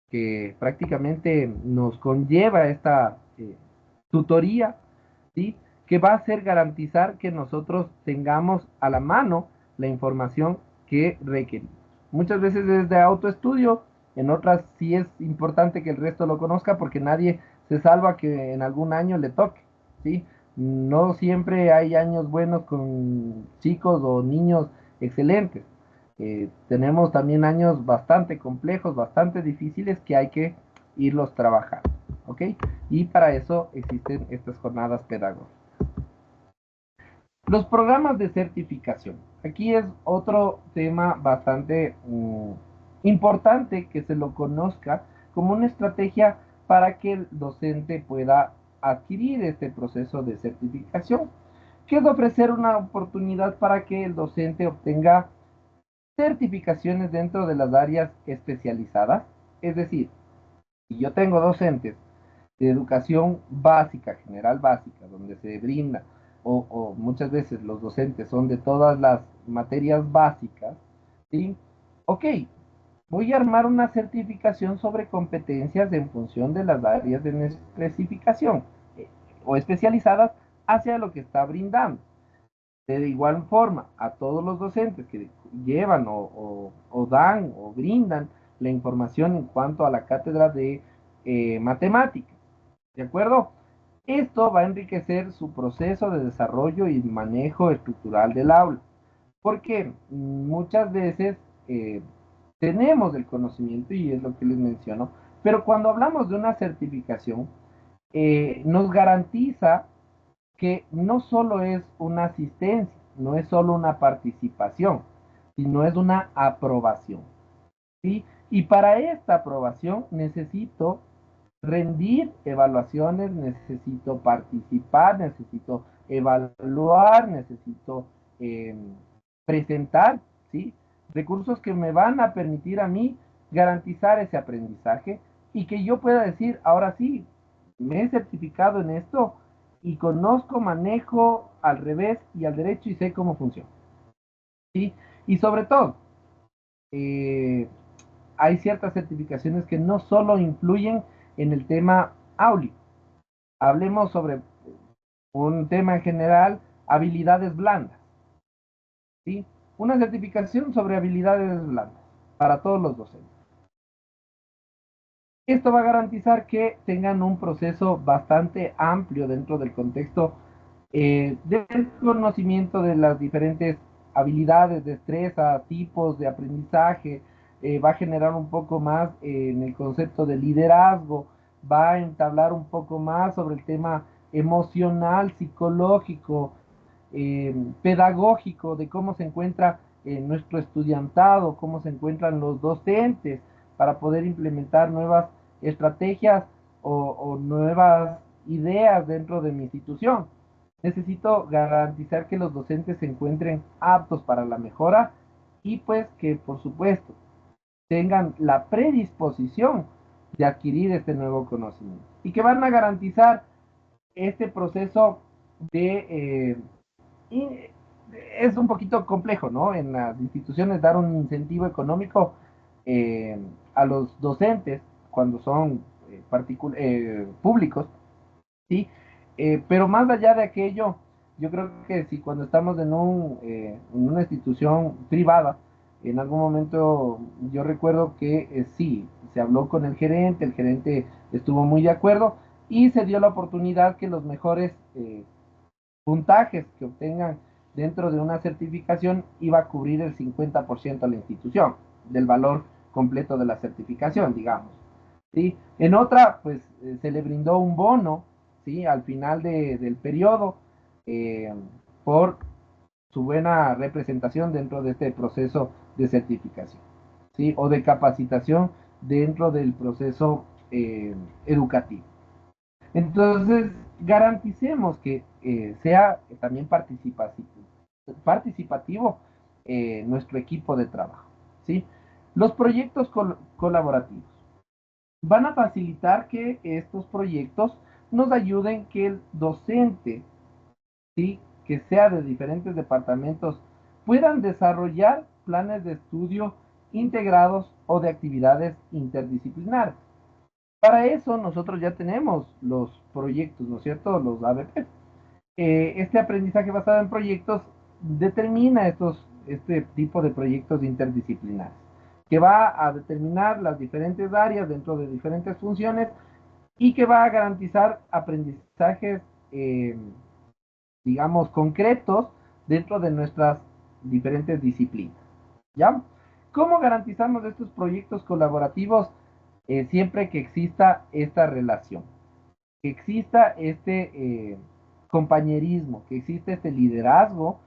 que prácticamente nos conlleva esta tutoría, ¿sí? Que va a ser garantizar que nosotros tengamos a la mano la información que requerimos. Muchas veces es de autoestudio, en otras sí es importante que el resto lo conozca porque nadie se salva que en algún año le toque, ¿sí? No siempre hay años buenos con chicos o niños excelentes. Tenemos también años bastante complejos, bastante difíciles que hay que irlos trabajando, ¿ok? Y para eso existen estas jornadas pedagógicas. Los programas de certificación. Aquí es otro tema bastante importante que se lo conozca como una estrategia para que el docente pueda adquirir este proceso de certificación, que es ofrecer una oportunidad para que el docente obtenga certificaciones dentro de las áreas especializadas. Es decir, si yo tengo docentes de educación básica, general básica, donde se brinda, o muchas veces los docentes son de todas las materias básicas, ¿sí? Ok, voy a armar una certificación sobre competencias en función de las áreas de nuestra especificación o especializadas hacia lo que está brindando. De igual forma, a todos los docentes que llevan o dan o brindan la información en cuanto a la cátedra de matemáticas, ¿de acuerdo? Esto va a enriquecer su proceso de desarrollo y manejo estructural del aula, porque muchas veces tenemos el conocimiento y es lo que les menciono, pero cuando hablamos de una certificación, nos garantiza que no solo es una asistencia, no es solo una participación, sino es una aprobación, ¿sí? Y para esta aprobación necesito rendir evaluaciones, necesito participar, necesito evaluar, necesito eh, presentar, ¿sí? Recursos que me van a permitir a mí garantizar ese aprendizaje y que yo pueda decir, ahora sí, me he certificado en esto y conozco, manejo al revés y al derecho y sé cómo funciona, ¿sí? Y sobre todo, eh, hay ciertas certificaciones que no solo influyen en el tema áulico. Hablemos sobre un tema en general, habilidades blandas, ¿sí? Una certificación sobre habilidades blandas para todos los docentes. Esto va a garantizar que tengan un proceso bastante amplio dentro del contexto del conocimiento de las diferentes habilidades, destrezas, tipos de aprendizaje, va a generar un poco más en el concepto de liderazgo, va a entablar un poco más sobre el tema emocional, psicológico, pedagógico, de cómo se encuentra nuestro estudiantado, cómo se encuentran los docentes para poder implementar nuevas estrategias o nuevas ideas dentro de mi institución. Necesito garantizar que los docentes se encuentren aptos para la mejora y pues que por supuesto tengan la predisposición de adquirir este nuevo conocimiento y que van a garantizar este proceso de y es un poquito complejo, ¿no? En las instituciones dar un incentivo económico eh, a los docentes cuando son públicos, ¿sí? Pero más allá de aquello, yo creo que si cuando estamos en una institución privada, en algún momento yo recuerdo que sí, se habló con el gerente estuvo muy de acuerdo y se dio la oportunidad que los mejores puntajes que obtengan dentro de una certificación iba a cubrir el 50% a la institución del valor completo de la certificación, digamos. ¿Sí? En otra, pues se le brindó un bono, ¿sí? Al final del periodo eh, por su buena representación dentro de este proceso de certificación, ¿sí? O de capacitación dentro del proceso educativo. Entonces, garanticemos que sea también participativo nuestro equipo de trabajo, ¿sí? Los proyectos colaborativos van a facilitar que estos proyectos nos ayuden que el docente, ¿sí? Que sea de diferentes departamentos, puedan desarrollar planes de estudio integrados o de actividades interdisciplinares. Para eso nosotros ya tenemos los proyectos, ¿no es cierto? Los ABP. Este aprendizaje basado en proyectos determina este tipo de proyectos interdisciplinares, que va a determinar las diferentes áreas dentro de diferentes funciones y que va a garantizar aprendizajes, eh, digamos, concretos dentro de nuestras diferentes disciplinas. ¿Ya? ¿Cómo garantizamos estos proyectos colaborativos siempre que exista esta relación? Que exista compañerismo, que exista este liderazgo,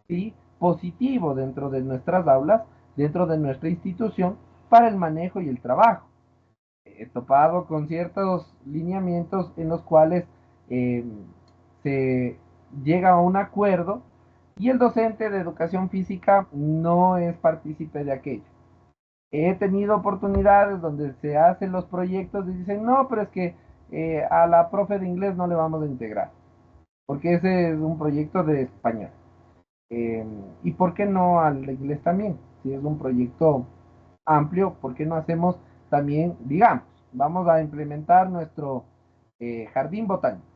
¿sí? Positivo dentro de nuestras aulas, dentro de nuestra institución, para el manejo y el trabajo. Topado con ciertos lineamientos en los cuales eh, se llega a un acuerdo y el docente de educación física no es partícipe de aquello. He tenido oportunidades donde se hacen los proyectos y dicen, no, pero es que a la profe de inglés no le vamos a integrar, porque ese es un proyecto de español. ¿Y por qué no al inglés también? Si es un proyecto amplio, ¿por qué no hacemos también, digamos, vamos a implementar nuestro jardín botánico?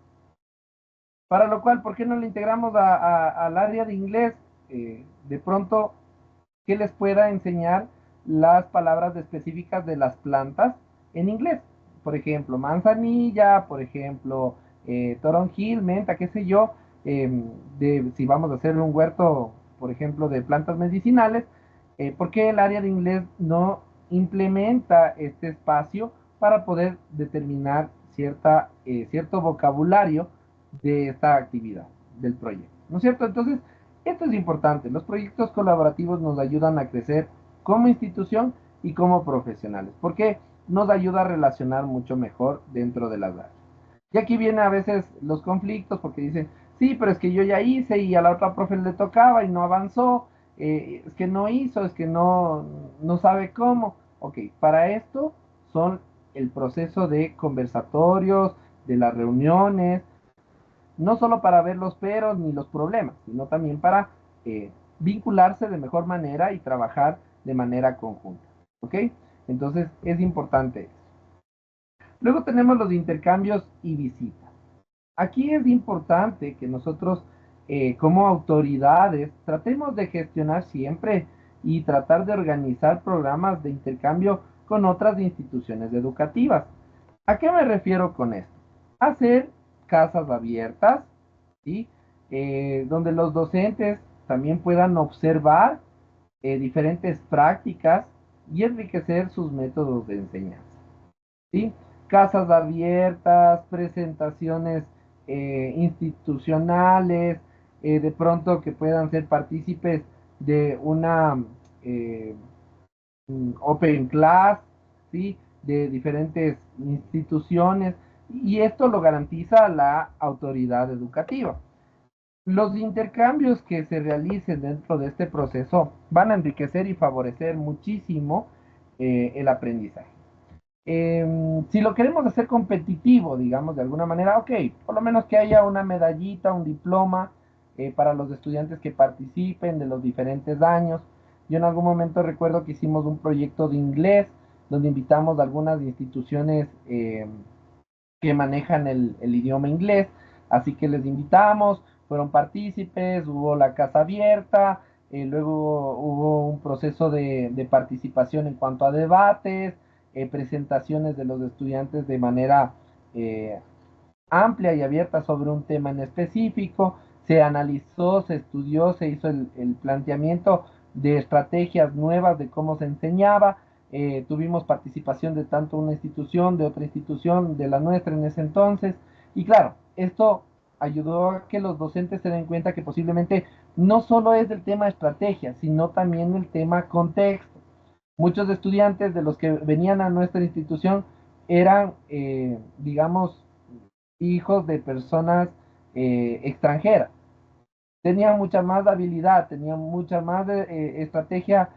Para lo cual, ¿por qué no le integramos al área de inglés? De pronto, que les pueda enseñar las palabras específicas de las plantas en inglés. Por ejemplo, manzanilla, por ejemplo, toronjil, menta, qué sé yo. Si vamos a hacer un huerto, por ejemplo, de plantas medicinales, ¿por qué el área de inglés no implementa este espacio para poder determinar cierto vocabulario de esta actividad, del proyecto? ¿No es cierto? Entonces, esto es importante. Los proyectos colaborativos nos ayudan a crecer como institución y como profesionales, porque nos ayuda a relacionar mucho mejor dentro de las áreas. Y aquí vienen a veces los conflictos, porque dicen, sí, pero es que yo ya hice y a la otra profe le tocaba y no avanzó, es que no hizo, es que no sabe cómo. Ok, para esto son el proceso de conversatorios, de las reuniones, no solo para ver los peros ni los problemas, sino también para vincularse de mejor manera y trabajar de manera conjunta. ¿Ok? Entonces es importante eso. Luego tenemos los intercambios y visitas. Aquí es importante que nosotros como autoridades tratemos de gestionar siempre y tratar de organizar programas de intercambio con otras instituciones educativas. ¿A qué me refiero con esto? Hacer casas abiertas, ¿sí? Donde los docentes también puedan observar diferentes prácticas y enriquecer sus métodos de enseñanza, ¿sí? Casas abiertas, presentaciones institucionales, de pronto que puedan ser partícipes de una eh, open class, ¿sí? De diferentes instituciones, y esto lo garantiza la autoridad educativa. Los intercambios que se realicen dentro de este proceso van a enriquecer y favorecer muchísimo el aprendizaje. Si lo queremos hacer competitivo, digamos, de alguna manera, ok, por lo menos que haya una medallita, un diploma para los estudiantes que participen de los diferentes años. Yo en algún momento recuerdo que hicimos un proyecto de inglés donde invitamos a algunas instituciones que manejan el idioma inglés, así que les invitamos, fueron partícipes, hubo la casa abierta, luego hubo un proceso de participación en cuanto a debates, presentaciones de los estudiantes de manera eh, amplia y abierta sobre un tema en específico, se analizó, se estudió, se hizo el planteamiento de estrategias nuevas de cómo se enseñaba, tuvimos participación de tanto una institución, de otra institución, de la nuestra en ese entonces, y claro, esto ayudó a que los docentes se den cuenta que posiblemente no solo es el tema estrategia, sino también el tema contexto. Muchos estudiantes de los que venían a nuestra institución eran, digamos, hijos de personas extranjeras. Tenían mucha más habilidad, tenían mucha más estrategia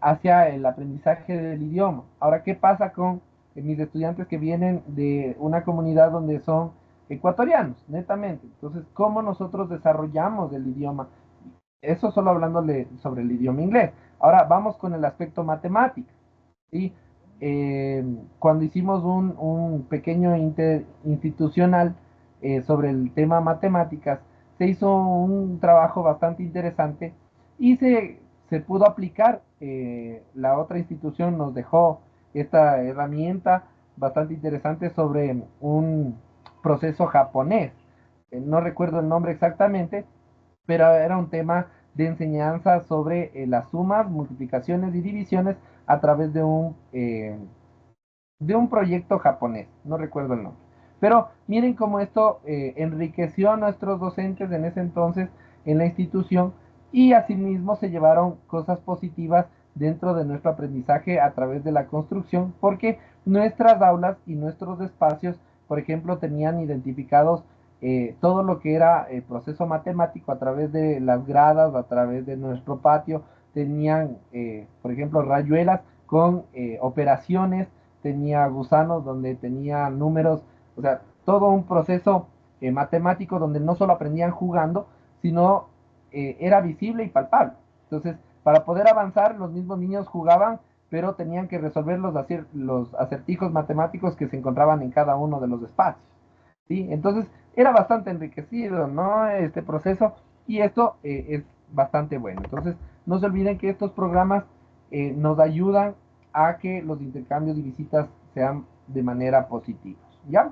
hacia el aprendizaje del idioma. Ahora, ¿qué pasa con mis estudiantes que vienen de una comunidad donde son ecuatorianos, netamente? Entonces, ¿cómo nosotros desarrollamos el idioma? Eso solo hablándole sobre el idioma inglés. Ahora vamos con el aspecto matemático, ¿sí? Cuando hicimos un pequeño institucional sobre el tema matemáticas, se hizo un trabajo bastante interesante y se pudo aplicar. La otra institución nos dejó esta herramienta bastante interesante sobre un proceso japonés. No recuerdo el nombre exactamente, pero era un tema de enseñanza sobre las sumas, multiplicaciones y divisiones a través de un proyecto japonés, no recuerdo el nombre. Pero miren cómo esto enriqueció a nuestros docentes en ese entonces en la institución, y asimismo se llevaron cosas positivas dentro de nuestro aprendizaje a través de la construcción, porque nuestras aulas y nuestros espacios, por ejemplo, tenían identificados todo lo que era el proceso matemático a través de las gradas, a través de nuestro patio, tenían, por ejemplo, rayuelas con operaciones, tenía gusanos donde tenía números, o sea, todo un proceso matemático donde no solo aprendían jugando, sino era visible y palpable. Entonces, para poder avanzar, los mismos niños jugaban pero tenían que resolver los acertijos matemáticos que se encontraban en cada uno de los espacios, ¿sí? Entonces, era bastante enriquecido, ¿no? Este proceso, y esto es bastante bueno. Entonces, no se olviden que estos programas nos ayudan a que los intercambios y visitas sean de manera positiva, ¿ya?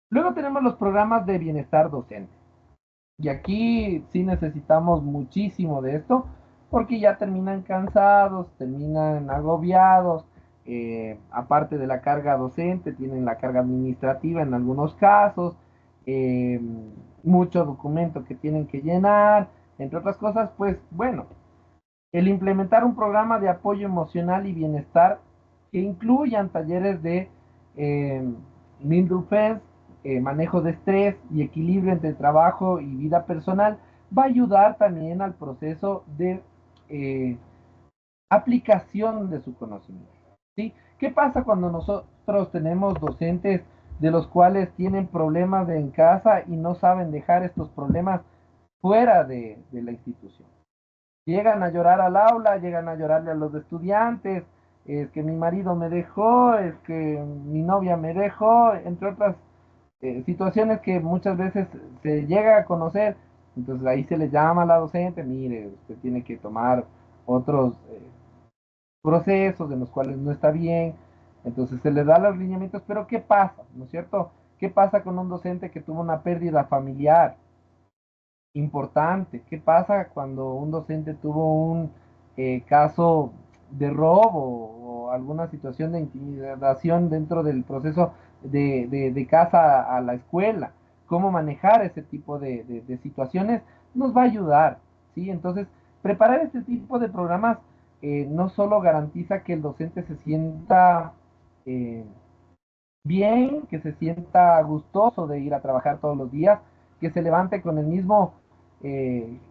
Luego tenemos los programas de bienestar docente. Y aquí sí necesitamos muchísimo de esto, porque ya terminan cansados, terminan agobiados, aparte de la carga docente, tienen la carga administrativa en algunos casos, eh, mucho documento que tienen que llenar, entre otras cosas, pues bueno, el implementar un programa de apoyo emocional y bienestar que incluyan talleres de eh, mental defense, manejo de estrés y equilibrio entre trabajo y vida personal, va a ayudar también al proceso de eh, aplicación de su conocimiento, ¿sí? ¿Qué pasa cuando nosotros tenemos docentes de los cuales tienen problemas en casa y no saben dejar estos problemas fuera de la institución? Llegan a llorar al aula, llegan a llorarle a los estudiantes, es que mi marido me dejó, es que mi novia me dejó, entre otras situaciones que muchas veces se llega a conocer. Entonces ahí se le llama a la docente, mire, usted tiene que tomar otros procesos en los cuales no está bien, entonces se le da los lineamientos, pero ¿qué pasa? ¿No es cierto? ¿Qué pasa con un docente que tuvo una pérdida familiar importante? ¿Qué pasa cuando un docente tuvo un caso de robo o alguna situación de intimidación dentro del proceso de casa a la escuela? ¿Cómo manejar ese tipo de situaciones? Nos va a ayudar, ¿sí? Entonces, preparar este tipo de programas no solo garantiza que el docente se sienta eh, bien, que se sienta gustoso de ir a trabajar todos los días, que se levante con el mismo,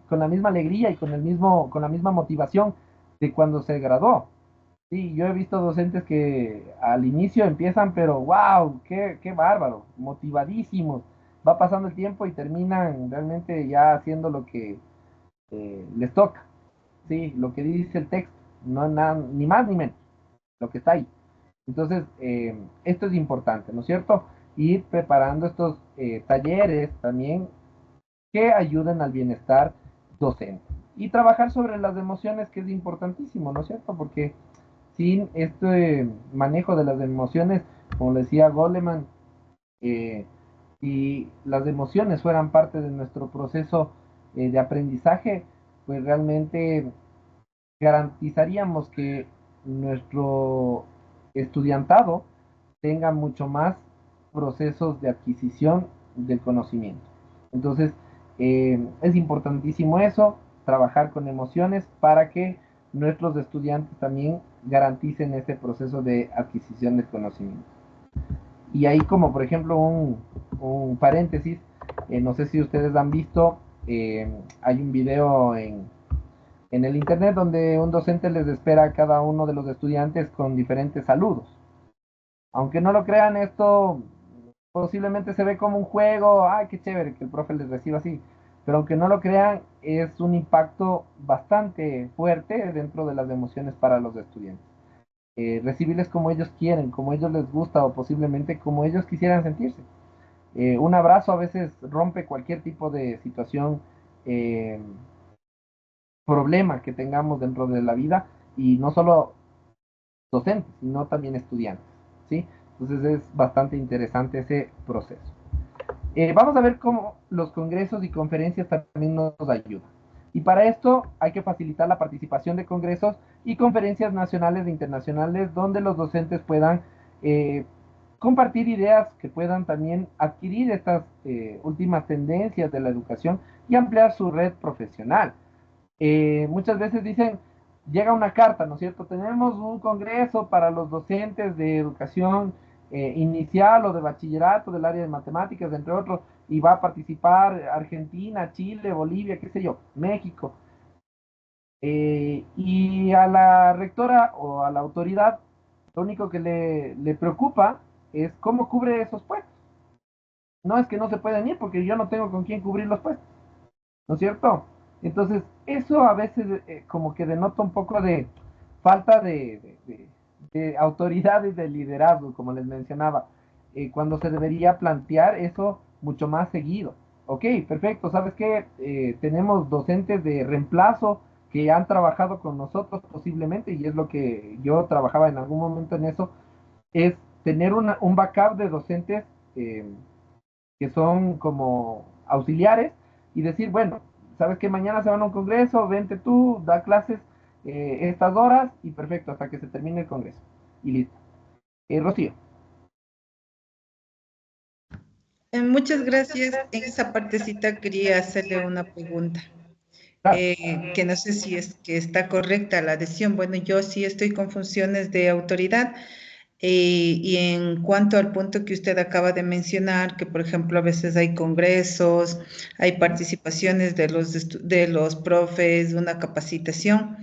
con la misma alegría y con la misma motivación de cuando se graduó. Sí, yo he visto docentes que al inicio empiezan, pero wow, qué bárbaro, motivadísimos. Va pasando el tiempo y terminan realmente ya haciendo lo que les toca. Sí, lo que dice el texto, no nada, ni más ni menos, lo que está ahí. Entonces, esto es importante, ¿no es cierto? Ir preparando estos talleres también que ayuden al bienestar docente. Y trabajar sobre las emociones, que es importantísimo, ¿no es cierto? Porque sin este manejo de las emociones, como decía Goleman, eh, si las emociones fueran parte de nuestro proceso de aprendizaje, pues realmente garantizaríamos que nuestro estudiantado tenga mucho más procesos de adquisición del conocimiento. Entonces, es importantísimo eso, trabajar con emociones para que nuestros estudiantes también garanticen ese proceso de adquisición del conocimiento. Y ahí como por ejemplo un paréntesis, no sé si ustedes han visto, hay un video en el internet donde un docente les espera a cada uno de los estudiantes con diferentes saludos. Aunque no lo crean, esto posiblemente se ve como un juego, ay, qué chévere que el profe les reciba así. Pero aunque no lo crean, es un impacto bastante fuerte dentro de las emociones para los estudiantes. Recibirles como ellos quieren, como ellos les gusta o posiblemente como ellos quisieran sentirse. Un abrazo a veces rompe cualquier tipo de situación, eh, problema que tengamos dentro de la vida, y no solo docentes, sino también estudiantes, ¿sí? Entonces es bastante interesante ese proceso. Vamos a ver cómo los congresos y conferencias también nos ayudan. Y para esto hay que facilitar la participación de congresos y conferencias nacionales e internacionales donde los docentes puedan compartir ideas, que puedan también adquirir estas últimas tendencias de la educación y ampliar su red profesional. Muchas veces dicen, llega una carta, ¿no es cierto? Tenemos un congreso para los docentes de educación inicial o de bachillerato del área de matemáticas, entre otros, y va a participar Argentina, Chile, Bolivia, qué sé yo, México. Y a la rectora o a la autoridad, lo único que le preocupa es cómo cubre esos puestos. No es que no se pueden ir porque yo no tengo con quién cubrir los puestos, ¿no es cierto? Entonces, eso a veces como que denota un poco de falta de autoridad y de liderazgo, como les mencionaba, cuando se debería plantear eso mucho más seguido. Ok, perfecto, ¿sabes qué? Tenemos docentes de reemplazo que han trabajado con nosotros posiblemente, y es lo que yo trabajaba en algún momento en eso, es tener un backup de docentes eh, que son como auxiliares y decir, bueno, sabes que mañana se van a un congreso, vente tú, da clases estas horas y perfecto, hasta que se termine el congreso. Y listo. Rocío. Muchas gracias. En esa partecita quería hacerle una pregunta. Claro. Que no sé si es que está correcta la adhesión. Bueno, yo sí estoy con funciones de autoridad. Y en cuanto al punto que usted acaba de mencionar, que por ejemplo a veces hay congresos, hay participaciones de los profes, una capacitación,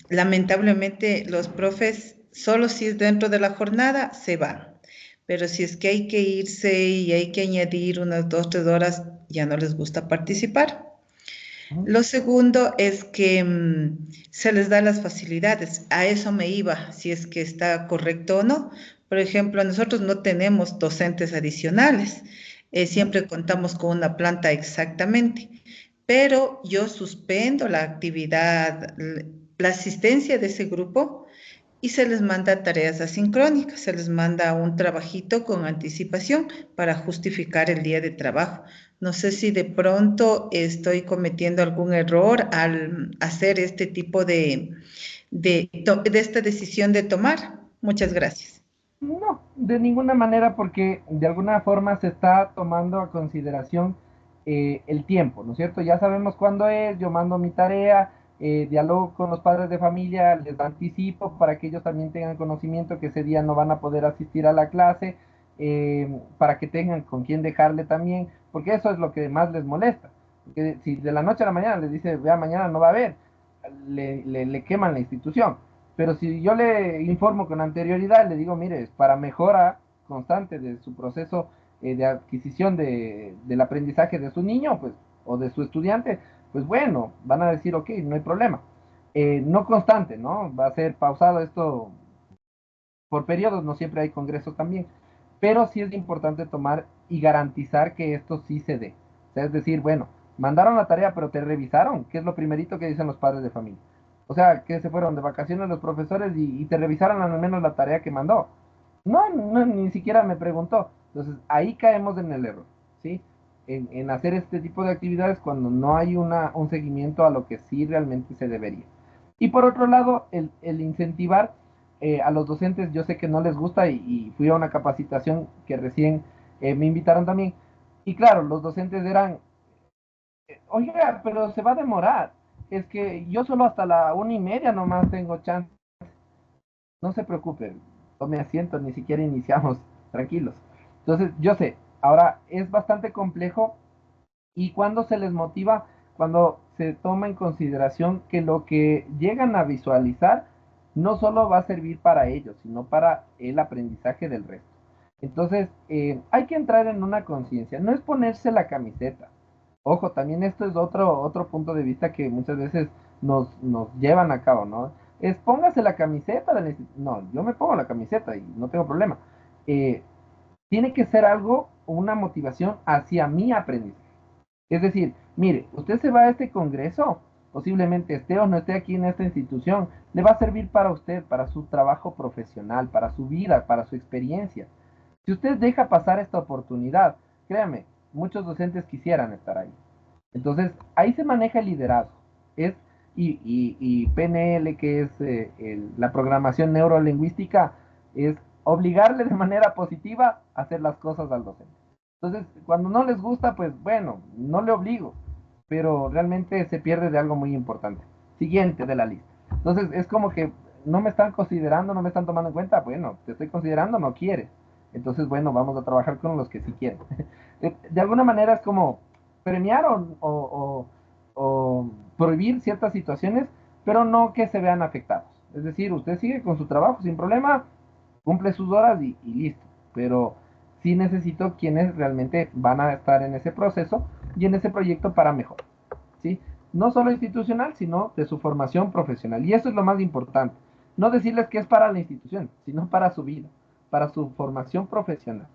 lamentablemente los profes, solo si es dentro de la jornada, se van. Pero si es que hay que irse y hay que añadir unas 2, 3 horas, ya no les gusta participar. Lo segundo es que se les da las facilidades. A eso me iba, si es que está correcto o no. Por ejemplo, nosotros no tenemos docentes adicionales. Siempre contamos con una planta exactamente. Pero yo suspendo la actividad, la asistencia de ese grupo y se les manda tareas asincrónicas. Se les manda un trabajito con anticipación para justificar el día de trabajo. No sé si de pronto estoy cometiendo algún error al hacer este tipo de esta decisión de tomar. Muchas gracias. No, de ninguna manera, porque de alguna forma se está tomando a consideración el tiempo, ¿no es cierto? Ya sabemos cuándo es, yo mando mi tarea, dialogo con los padres de familia, les anticipo para que ellos también tengan conocimiento que ese día no van a poder asistir a la clase, para que tengan con quién dejarle también, porque eso es lo que más les molesta. Porque si de la noche a la mañana les dice, vea, mañana no va a haber, le queman la institución. Pero si yo le informo con anterioridad, le digo, mire, es para mejora constante de su proceso de adquisición del aprendizaje de su niño, pues, o de su estudiante, pues bueno, van a decir, ok, no hay problema. No constante, ¿no? Va a ser pausado esto por periodos, no siempre hay congresos también, pero sí es importante tomar y garantizar que esto sí se dé. O sea, es decir, bueno, mandaron la tarea, pero te revisaron, que es lo primerito que dicen los padres de familia. O sea, que se fueron de vacaciones los profesores y te revisaron al menos la tarea que mandó. No, no, ni siquiera me preguntó. Entonces, ahí caemos en el error, ¿sí? En hacer este tipo de actividades cuando no hay un seguimiento a lo que sí realmente se debería. Y por otro lado, el incentivar a los docentes, yo sé que no les gusta y fui a una capacitación que recién me invitaron también. Y claro, los docentes eran, oiga, pero se va a demorar. Es que yo solo hasta la 1:30 nomás tengo chance. No se preocupen, tome asiento, ni siquiera iniciamos, tranquilos. Entonces, yo sé, ahora es bastante complejo y cuando se les motiva, cuando se toma en consideración que lo que llegan a visualizar no solo va a servir para ellos, sino para el aprendizaje del resto. Entonces, hay que entrar en una conciencia, no es ponerse la camiseta. Ojo, también esto es otro punto de vista que muchas veces nos llevan a cabo, ¿no? Es póngase la camiseta del instituto. No, yo me pongo la camiseta y no tengo problema. Eh, Tiene que ser algo, una motivación hacia mi aprendizaje. Es decir, mire, usted se va a este congreso, posiblemente esté o no esté aquí en esta institución, le va a servir para usted, para su trabajo profesional, para su vida, para su experiencia. Si usted deja pasar esta oportunidad, créame, muchos docentes quisieran estar ahí. Entonces, ahí se maneja el liderazgo. Es, y PNL, que es la programación neurolingüística, es obligarle de manera positiva a hacer las cosas al docente. Entonces, cuando no les gusta, pues bueno, no le obligo, pero realmente se pierde de algo muy importante. Siguiente de la lista. Entonces, es como que no me están considerando, no me están tomando en cuenta, bueno, te estoy considerando, no quieres. Entonces, bueno, vamos a trabajar con los que sí quieren. De alguna manera es como premiar o prohibir ciertas situaciones, pero no que se vean afectados. Es decir, usted sigue con su trabajo sin problema, cumple sus horas y listo. Pero sí necesito quienes realmente van a estar en ese proceso y en ese proyecto para mejorar. ¿Sí? no solo institucional, sino de su formación profesional. Y eso es lo más importante. No decirles que es para la institución, sino para su vida, para su formación profesional.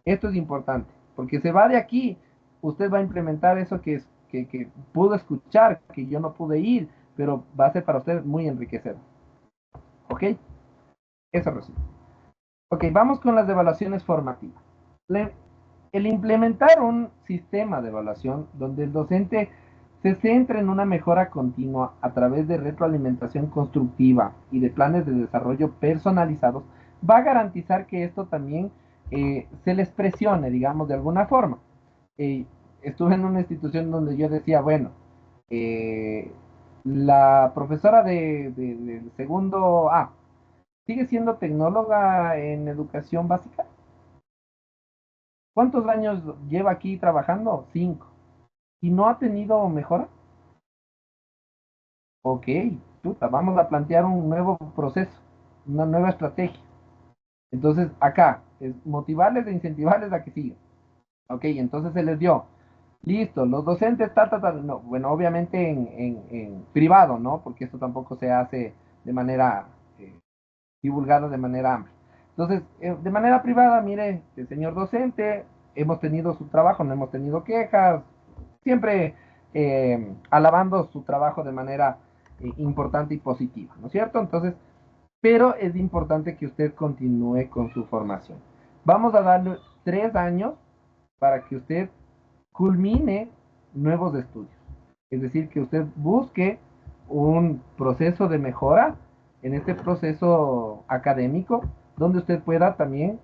Esto es importante, porque se va de aquí, usted va a implementar eso que pudo escuchar, que yo no pude ir, pero va a ser para usted muy enriquecedor. ¿Ok? Eso recibe. Ok, vamos con las evaluaciones formativas. El implementar un sistema de evaluación donde el docente se centra en una mejora continua a través de retroalimentación constructiva y de planes de desarrollo personalizados va a garantizar que esto también se les presione, digamos, de alguna forma. Eh, Estuve en una institución donde yo decía, bueno, eh, la profesora del segundo A sigue siendo tecnóloga en educación básica. ¿Cuántos años lleva aquí trabajando? 5. ¿Y no ha tenido mejora? Ok, chuta, vamos a plantear un nuevo proceso, una nueva estrategia. Entonces, acá, es motivarles e incentivarles a que sigan. Ok, entonces se les dio. Listo, los docentes, no, bueno, obviamente en privado, ¿no? Porque esto tampoco se hace de manera divulgada, de manera amplia. Entonces, de manera privada, mire, el señor docente, hemos tenido su trabajo, no hemos tenido quejas, siempre alabando su trabajo de manera importante y positiva, ¿no es cierto? Entonces, pero es importante que usted continúe con su formación. Vamos a darle 3 años para que usted culmine nuevos estudios. Es decir, que usted busque un proceso de mejora en este proceso académico, donde usted pueda también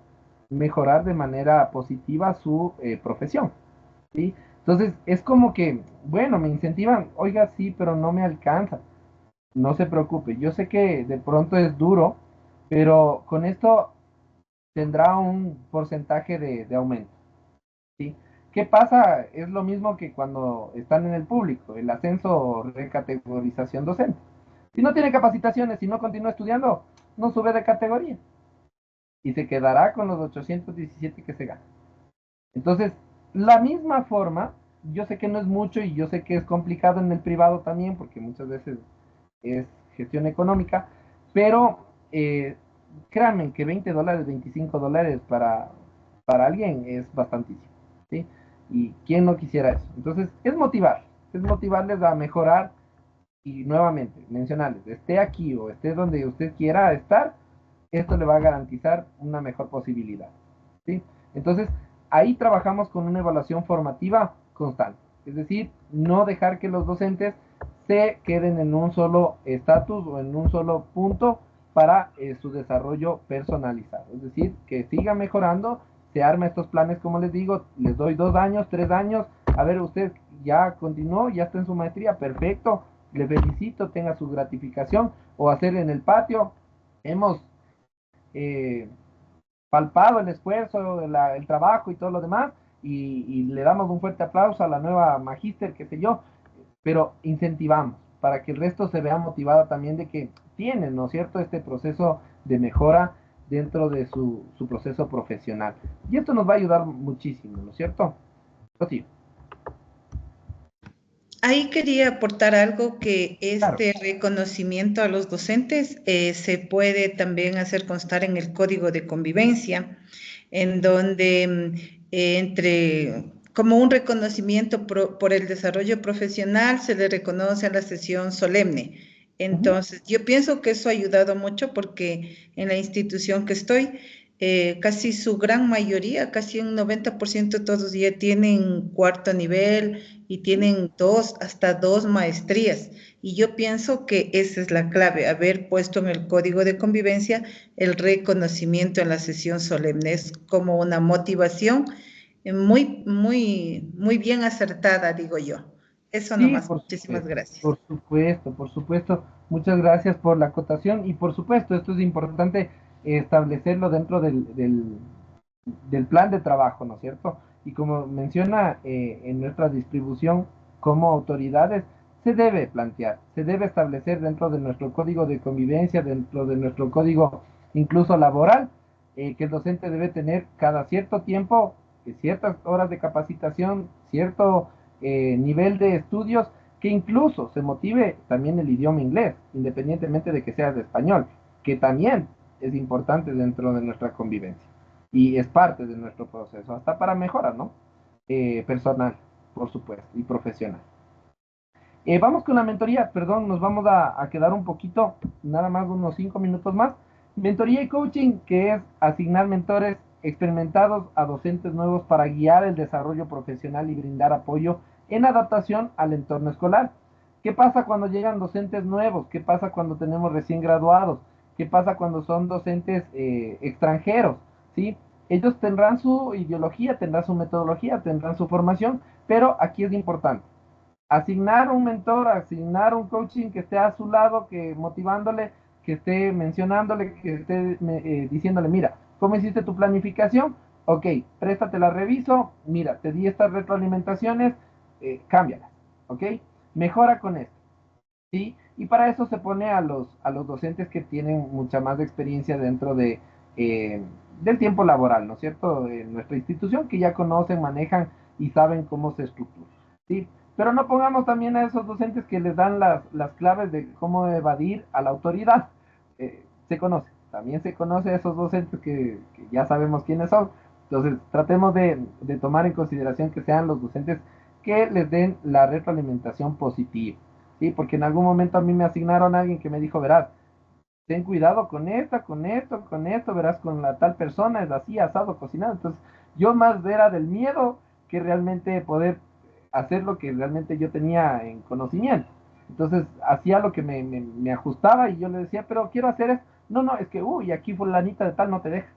mejorar de manera positiva su profesión. ¿Sí? Entonces, es como que, bueno, me incentivan, oiga, sí, pero no me alcanza. No se preocupe, yo sé que de pronto es duro, pero con esto tendrá un porcentaje de aumento. ¿Sí? ¿Qué pasa? Es lo mismo que cuando están en el público, el ascenso o recategorización docente. Si no tiene capacitaciones, si no continúa estudiando, no sube de categoría y se quedará con los 817 que se gana. Entonces, la misma forma, yo sé que no es mucho y yo sé que es complicado en el privado también, porque muchas veces es gestión económica, pero créanme que $20, $25 para alguien es bastantísimo, ¿sí? Y quién no quisiera eso. Entonces, es motivarles a mejorar y nuevamente mencionarles, esté aquí o esté donde usted quiera estar, esto le va a garantizar una mejor posibilidad, ¿sí? Entonces, ahí trabajamos con una evaluación formativa constante, es decir, no dejar que los docentes se queden en un solo estatus o en un solo punto para su desarrollo personalizado, es decir, que siga mejorando, se arma estos planes, como les digo, les doy 2 años, 3 años, a ver, usted ya continuó, ya está en su maestría, perfecto, le felicito, tenga su gratificación, o hacer en el patio, hemos eh, palpado el esfuerzo, el trabajo y todo lo demás, y le damos un fuerte aplauso a la nueva magíster, qué sé yo, pero incentivamos para que el resto se vea motivado también de que tienen, ¿no es cierto?, este proceso de mejora dentro de su proceso profesional. Y esto nos va a ayudar muchísimo, ¿no es cierto? Sí. Ahí quería aportar algo que Claro. este reconocimiento a los docentes se puede también hacer constar en el código de convivencia, en donde como un reconocimiento por el desarrollo profesional se le reconoce a la sesión solemne. Entonces, yo pienso que eso ha ayudado mucho porque en la institución que estoy, casi su gran mayoría, casi un 90% todos ya tienen cuarto nivel y tienen hasta dos maestrías. Y yo pienso que esa es la clave, haber puesto en el código de convivencia el reconocimiento en la sesión solemne. Es como una motivación muy, muy, muy bien acertada, digo yo. Eso Sí, nomás. Muchísimas gracias. por supuesto, por supuesto. Muchas gracias por la acotación y por supuesto, esto es importante establecerlo dentro del plan de trabajo, ¿no es cierto? Y como menciona en nuestra distribución como autoridades, se debe plantear, se debe establecer dentro de nuestro código de convivencia, dentro de nuestro código incluso laboral, que el docente debe tener cada cierto tiempo, ciertas horas de capacitación, cierto nivel de estudios que incluso se motive también el idioma inglés, independientemente de que seas de español, que también es importante dentro de nuestra convivencia y es parte de nuestro proceso, hasta para mejora, ¿no? Personal, por supuesto, y profesional. Vamos con la mentoría, perdón, nos vamos a quedar un poquito, nada más unos 5 minutos más. Mentoría y coaching, que es asignar mentores experimentados a docentes nuevos para guiar el desarrollo profesional y brindar apoyo en adaptación al entorno escolar. ¿Qué pasa cuando llegan docentes nuevos? ¿Qué pasa cuando tenemos recién graduados? ¿Qué pasa cuando son docentes extranjeros? ¿Sí? Ellos tendrán su ideología, tendrán su metodología, tendrán su formación, pero aquí es importante asignar un mentor, asignar un coaching que esté a su lado, que motivándole, que esté mencionándole, que esté diciéndole, mira, ¿cómo hiciste tu planificación? Ok, préstate la reviso, mira, te di estas retroalimentaciones, cámbialas, ¿ok? Mejora con esto, ¿sí? Y para eso se pone a los docentes que tienen mucha más experiencia dentro del tiempo laboral, ¿no es cierto? En nuestra institución, que ya conocen, manejan y saben cómo se estructura, ¿sí? Pero no pongamos también a esos docentes que les dan las claves de cómo evadir a la autoridad. Se conoce, también se conoce a esos docentes que ya sabemos quiénes son. Entonces, tratemos de tomar en consideración que sean los docentes que les den la retroalimentación positiva. ¿Sí? Porque en algún momento a mí me asignaron a alguien que me dijo, verás, ten cuidado con esta, con esto, verás, con la tal persona, es así, asado, cocinado. Entonces, yo más era del miedo que realmente poder hacer lo que realmente yo tenía en conocimiento. Entonces, hacía lo que me ajustaba y yo le decía, pero quiero hacer eso. No, no, es que, uy, aquí fulanita de tal no te deja.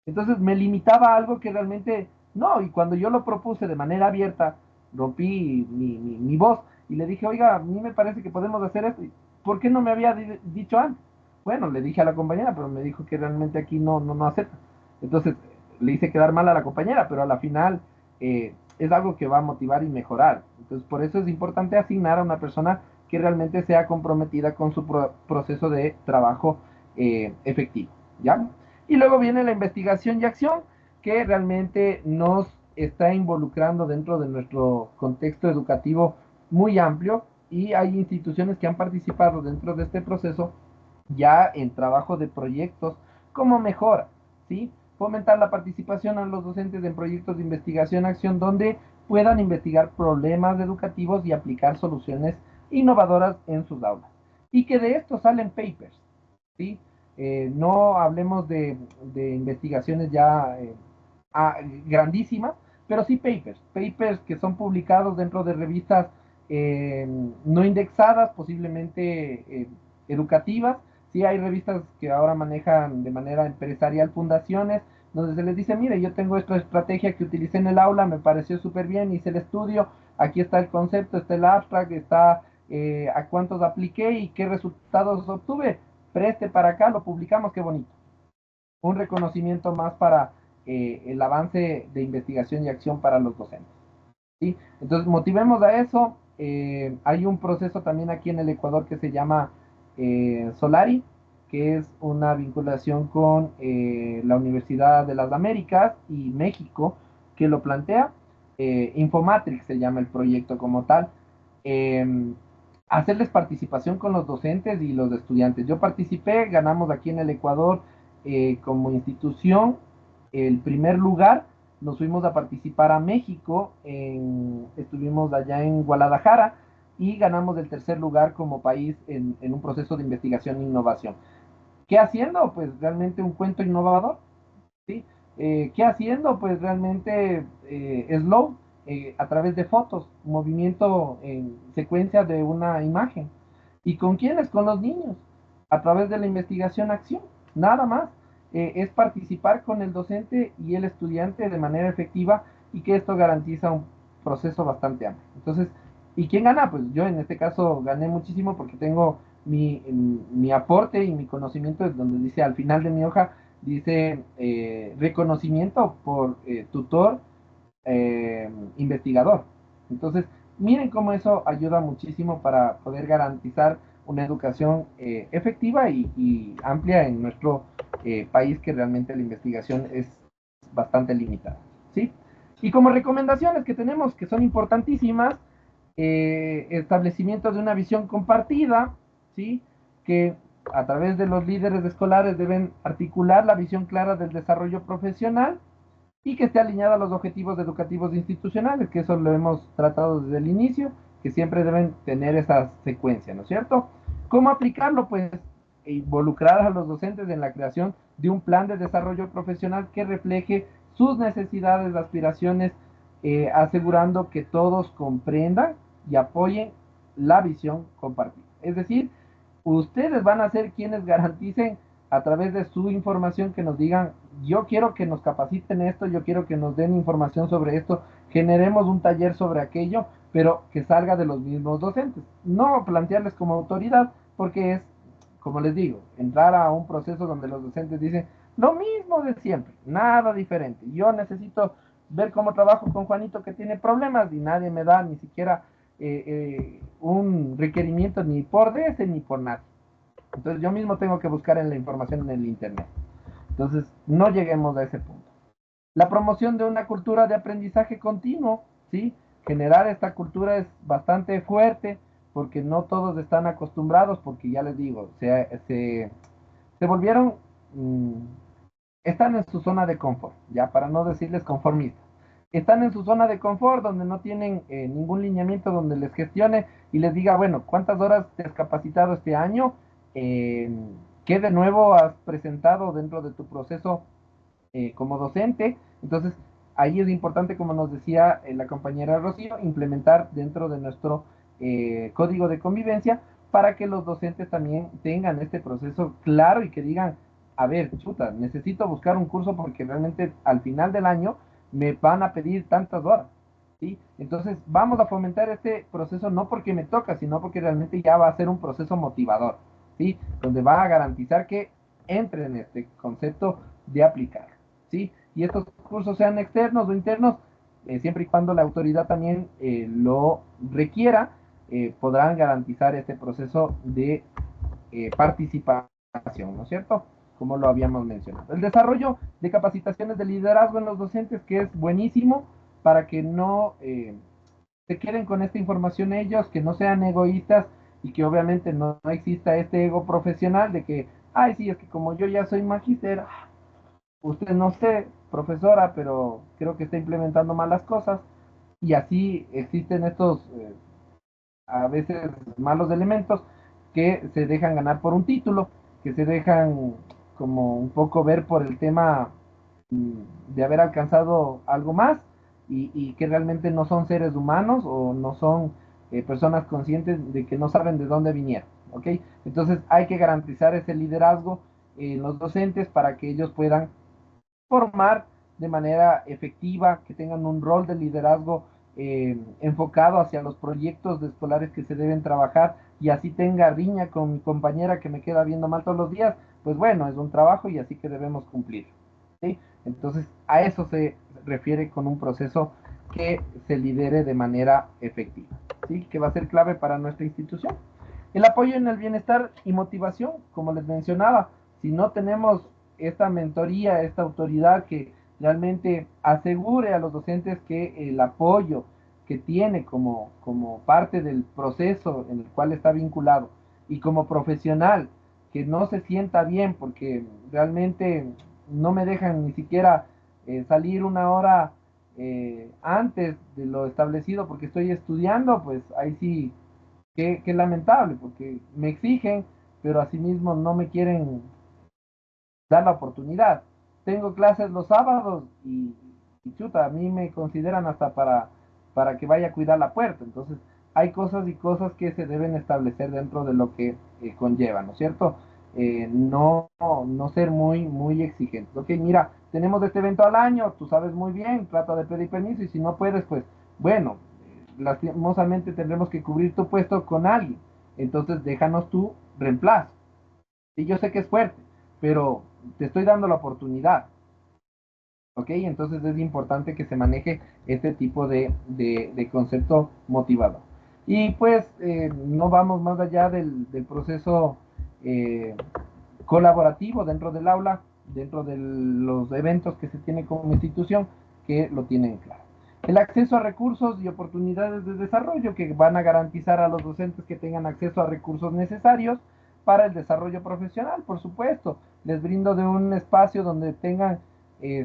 Entonces, me limitaba a algo que realmente no, y cuando yo lo propuse de manera abierta, rompí mi voz y le dije, oiga, a mí me parece que podemos hacer esto. ¿Por qué no me había dicho antes? Bueno, le dije a la compañera, pero me dijo que realmente aquí no acepta. Entonces, le hice quedar mal a la compañera, pero a la final es algo que va a motivar y mejorar. Entonces, por eso es importante asignar a una persona que realmente sea comprometida con su proceso de trabajo efectivo, ¿ya? Y luego viene la investigación y acción, que realmente nos está involucrando dentro de nuestro contexto educativo muy amplio y hay instituciones que han participado dentro de este proceso ya en trabajo de proyectos como mejora, ¿sí? Fomentar la participación a los docentes en proyectos de investigación-acción donde puedan investigar problemas educativos y aplicar soluciones innovadoras en sus aulas. Y que de esto salen papers, ¿sí? No hablemos de investigaciones ya grandísimas, pero sí papers que son publicados dentro de revistas no indexadas, posiblemente educativas. Sí hay revistas que ahora manejan de manera empresarial fundaciones, donde se les dice, mire, yo tengo esta estrategia que utilicé en el aula, me pareció súper bien, hice el estudio, aquí está el concepto, está el abstract, está a cuántos apliqué y qué resultados obtuve. Preste para acá, lo publicamos, qué bonito. Un reconocimiento más para el avance de investigación y acción para los docentes. ¿Sí? Entonces, motivemos a eso. Hay un proceso también aquí en el Ecuador que se llama Solari, que es una vinculación con la Universidad de las Américas y México, que lo plantea. Infomatrix se llama el proyecto como tal. Hacerles participación con los docentes y los estudiantes. Yo participé, ganamos aquí en el Ecuador como institución el primer lugar. Nos fuimos a participar a México, estuvimos allá en Guadalajara y ganamos el tercer lugar como país en un proceso de investigación e innovación. ¿Qué haciendo? Pues realmente un cuento innovador, ¿sí? ¿Qué haciendo? Pues realmente slow, a través de fotos, movimiento en secuencia de una imagen. ¿Y con quiénes? Con los niños, a través de la investigación-acción, nada más. Es participar con el docente y el estudiante de manera efectiva y que esto garantiza un proceso bastante amplio. Entonces, ¿y quién gana? Pues yo en este caso gané muchísimo porque tengo mi aporte y mi conocimiento, donde dice al final de mi hoja, dice reconocimiento por tutor investigador. Entonces, miren cómo eso ayuda muchísimo para poder garantizar una educación efectiva y amplia en nuestro país, que realmente la investigación es bastante limitada, ¿sí? Y como recomendaciones que tenemos, que son importantísimas, establecimiento de una visión compartida, ¿sí? Que a través de los líderes escolares deben articular la visión clara del desarrollo profesional y que esté alineada a los objetivos educativos institucionales, que eso lo hemos tratado desde el inicio, que siempre deben tener esa secuencia, ¿no es cierto? ¿Cómo aplicarlo? Pues involucrar a los docentes en la creación de un plan de desarrollo profesional que refleje sus necesidades, aspiraciones, asegurando que todos comprendan y apoyen la visión compartida. Es decir, ustedes van a ser quienes garanticen a través de su información que nos digan, yo quiero que nos capaciten esto, yo quiero que nos den información sobre esto, generemos un taller sobre aquello, pero que salga de los mismos docentes. No plantearles como autoridad, porque es, como les digo, entrar a un proceso donde los docentes dicen lo mismo de siempre, nada diferente. Yo necesito ver cómo trabajo con Juanito que tiene problemas y nadie me da ni siquiera un requerimiento ni por DS ni por nada. Entonces yo mismo tengo que buscar en la información en el internet. Entonces no lleguemos a ese punto. La promoción de una cultura de aprendizaje continuo, ¿sí? Generar esta cultura es bastante fuerte porque no todos están acostumbrados, porque ya les digo, se volvieron, están en su zona de confort, ya para no decirles conformistas. Están en su zona de confort donde no tienen ningún lineamiento donde les gestione y les diga, bueno, ¿cuántas horas te has capacitado este año? Eh, ¿Qué de nuevo has presentado dentro de tu proceso como docente? Entonces, ahí es importante, como nos decía la compañera Rocío, implementar dentro de nuestro código de convivencia para que los docentes también tengan este proceso claro y que digan, a ver, chuta, necesito buscar un curso porque realmente al final del año me van a pedir tantas horas, ¿sí? Entonces, vamos a fomentar este proceso no porque me toca, sino porque realmente ya va a ser un proceso motivador, ¿sí? Donde va a garantizar que entre en este concepto de aplicar, ¿sí? Y estos cursos sean externos o internos, siempre y cuando la autoridad también lo requiera, podrán garantizar este proceso de participación, ¿no es cierto? Como lo habíamos mencionado. El desarrollo de capacitaciones de liderazgo en los docentes, que es buenísimo para que no se queden con esta información ellos, que no sean egoístas y que obviamente no exista este ego profesional de que, ay, sí, es que como yo ya soy magíster, usted no sé, profesora, pero creo que está implementando malas cosas y así existen estos a veces malos elementos que se dejan ganar por un título, que se dejan como un poco ver por el tema de haber alcanzado algo más y que realmente no son seres humanos o no son personas conscientes de que no saben de dónde vinieron, ¿ok? Entonces hay que garantizar ese liderazgo en los docentes para que ellos puedan formar de manera efectiva, que tengan un rol de liderazgo enfocado hacia los proyectos escolares que se deben trabajar y así tenga riña con mi compañera que me queda viendo mal todos los días, pues bueno, es un trabajo y así que debemos cumplir, ¿sí? Entonces, a eso se refiere con un proceso que se lidere de manera efectiva, ¿sí? Que va a ser clave para nuestra institución. El apoyo en el bienestar y motivación, como les mencionaba, si no tenemos esta mentoría, esta autoridad que realmente asegure a los docentes que el apoyo que tiene como parte del proceso en el cual está vinculado y como profesional que no se sienta bien porque realmente no me dejan ni siquiera salir una hora antes de lo establecido porque estoy estudiando, pues ahí sí, qué lamentable, porque me exigen, pero asimismo no me quieren dar la oportunidad. Tengo clases los sábados y chuta, a mí me consideran hasta para que vaya a cuidar la puerta. Entonces, hay cosas y cosas que se deben establecer dentro de lo que conlleva, ¿no es cierto? No ser muy exigentes. Ok, mira, tenemos este evento al año, tú sabes muy bien, trata de pedir permiso y si no puedes, pues bueno, lastimosamente tendremos que cubrir tu puesto con alguien. Entonces, déjanos tu reemplazo. Y yo sé que es fuerte, pero te estoy dando la oportunidad, ¿ok? Entonces es importante que se maneje este tipo de concepto motivador. Y pues no vamos más allá del proceso eh, colaborativo dentro del aula, dentro de los eventos que se tiene como institución, que lo tienen claro. El acceso a recursos y oportunidades de desarrollo que van a garantizar a los docentes que tengan acceso a recursos necesarios para el desarrollo profesional, por supuesto. Les brindo de un espacio donde tengan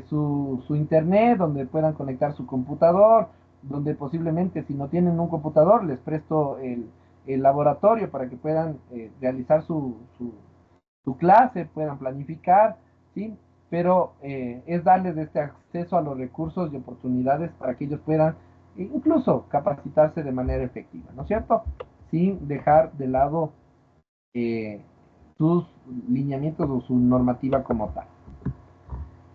su internet, donde puedan conectar su computador, donde posiblemente si no tienen un computador les presto el laboratorio para que puedan realizar su clase, puedan planificar, ¿sí? Pero es darles este acceso a los recursos y oportunidades para que ellos puedan incluso capacitarse de manera efectiva, ¿no es cierto? Sin dejar de lado eh, sus lineamientos o su normativa como tal.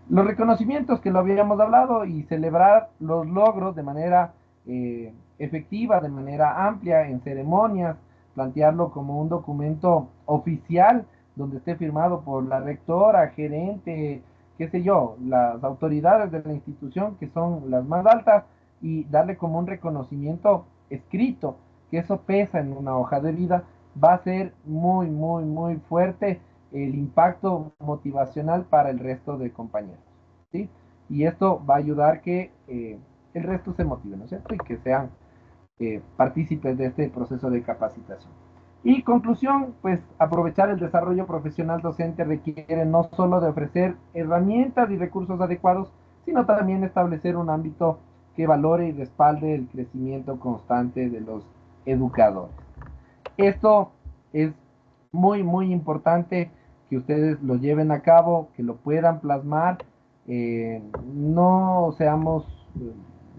Los reconocimientos que lo habíamos hablado y celebrar los logros de manera efectiva, de manera amplia, en ceremonias, plantearlo como un documento oficial donde esté firmado por la rectora, gerente, qué sé yo, las autoridades de la institución que son las más altas y darle como un reconocimiento escrito, que eso pesa en una hoja de vida, va a ser muy, muy, muy fuerte el impacto motivacional para el resto de compañeros, ¿sí? Y esto va a ayudar que el resto se motive, ¿no es cierto? Y que sean partícipes de este proceso de capacitación. Y conclusión, pues aprovechar el desarrollo profesional docente requiere no solo de ofrecer herramientas y recursos adecuados, sino también establecer un ámbito que valore y respalde el crecimiento constante de los educadores. Esto es muy, muy importante que ustedes lo lleven a cabo, que lo puedan plasmar. No seamos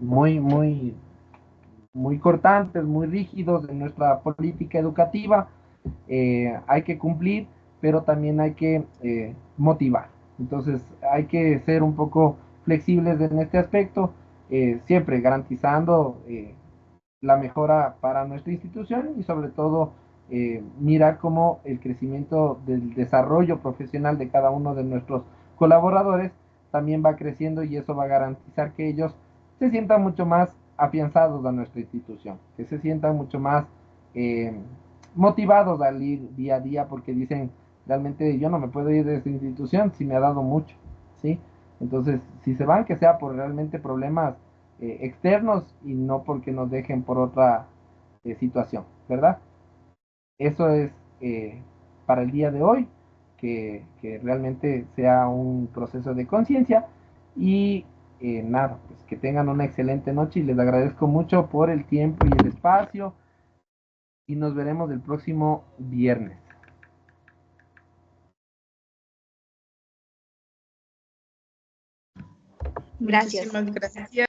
muy, muy, muy cortantes, muy rígidos en nuestra política educativa. Hay que cumplir, pero también hay que motivar. Entonces hay que ser un poco flexibles en este aspecto, siempre garantizando la mejora para nuestra institución y sobre todo mirar cómo el crecimiento del desarrollo profesional de cada uno de nuestros colaboradores también va creciendo y eso va a garantizar que ellos se sientan mucho más afianzados a nuestra institución, que se sientan mucho más eh, motivados al ir día a día porque dicen, realmente yo no me puedo ir de esta institución si me ha dado mucho, ¿sí? Entonces, si se van, que sea por realmente problemas externos y no porque nos dejen por otra situación, ¿verdad? Eso es para el día de hoy, que realmente sea un proceso de conciencia y nada, pues que tengan una excelente noche y les agradezco mucho por el tiempo y el espacio y nos veremos el próximo viernes. Gracias. Muchísimas gracias.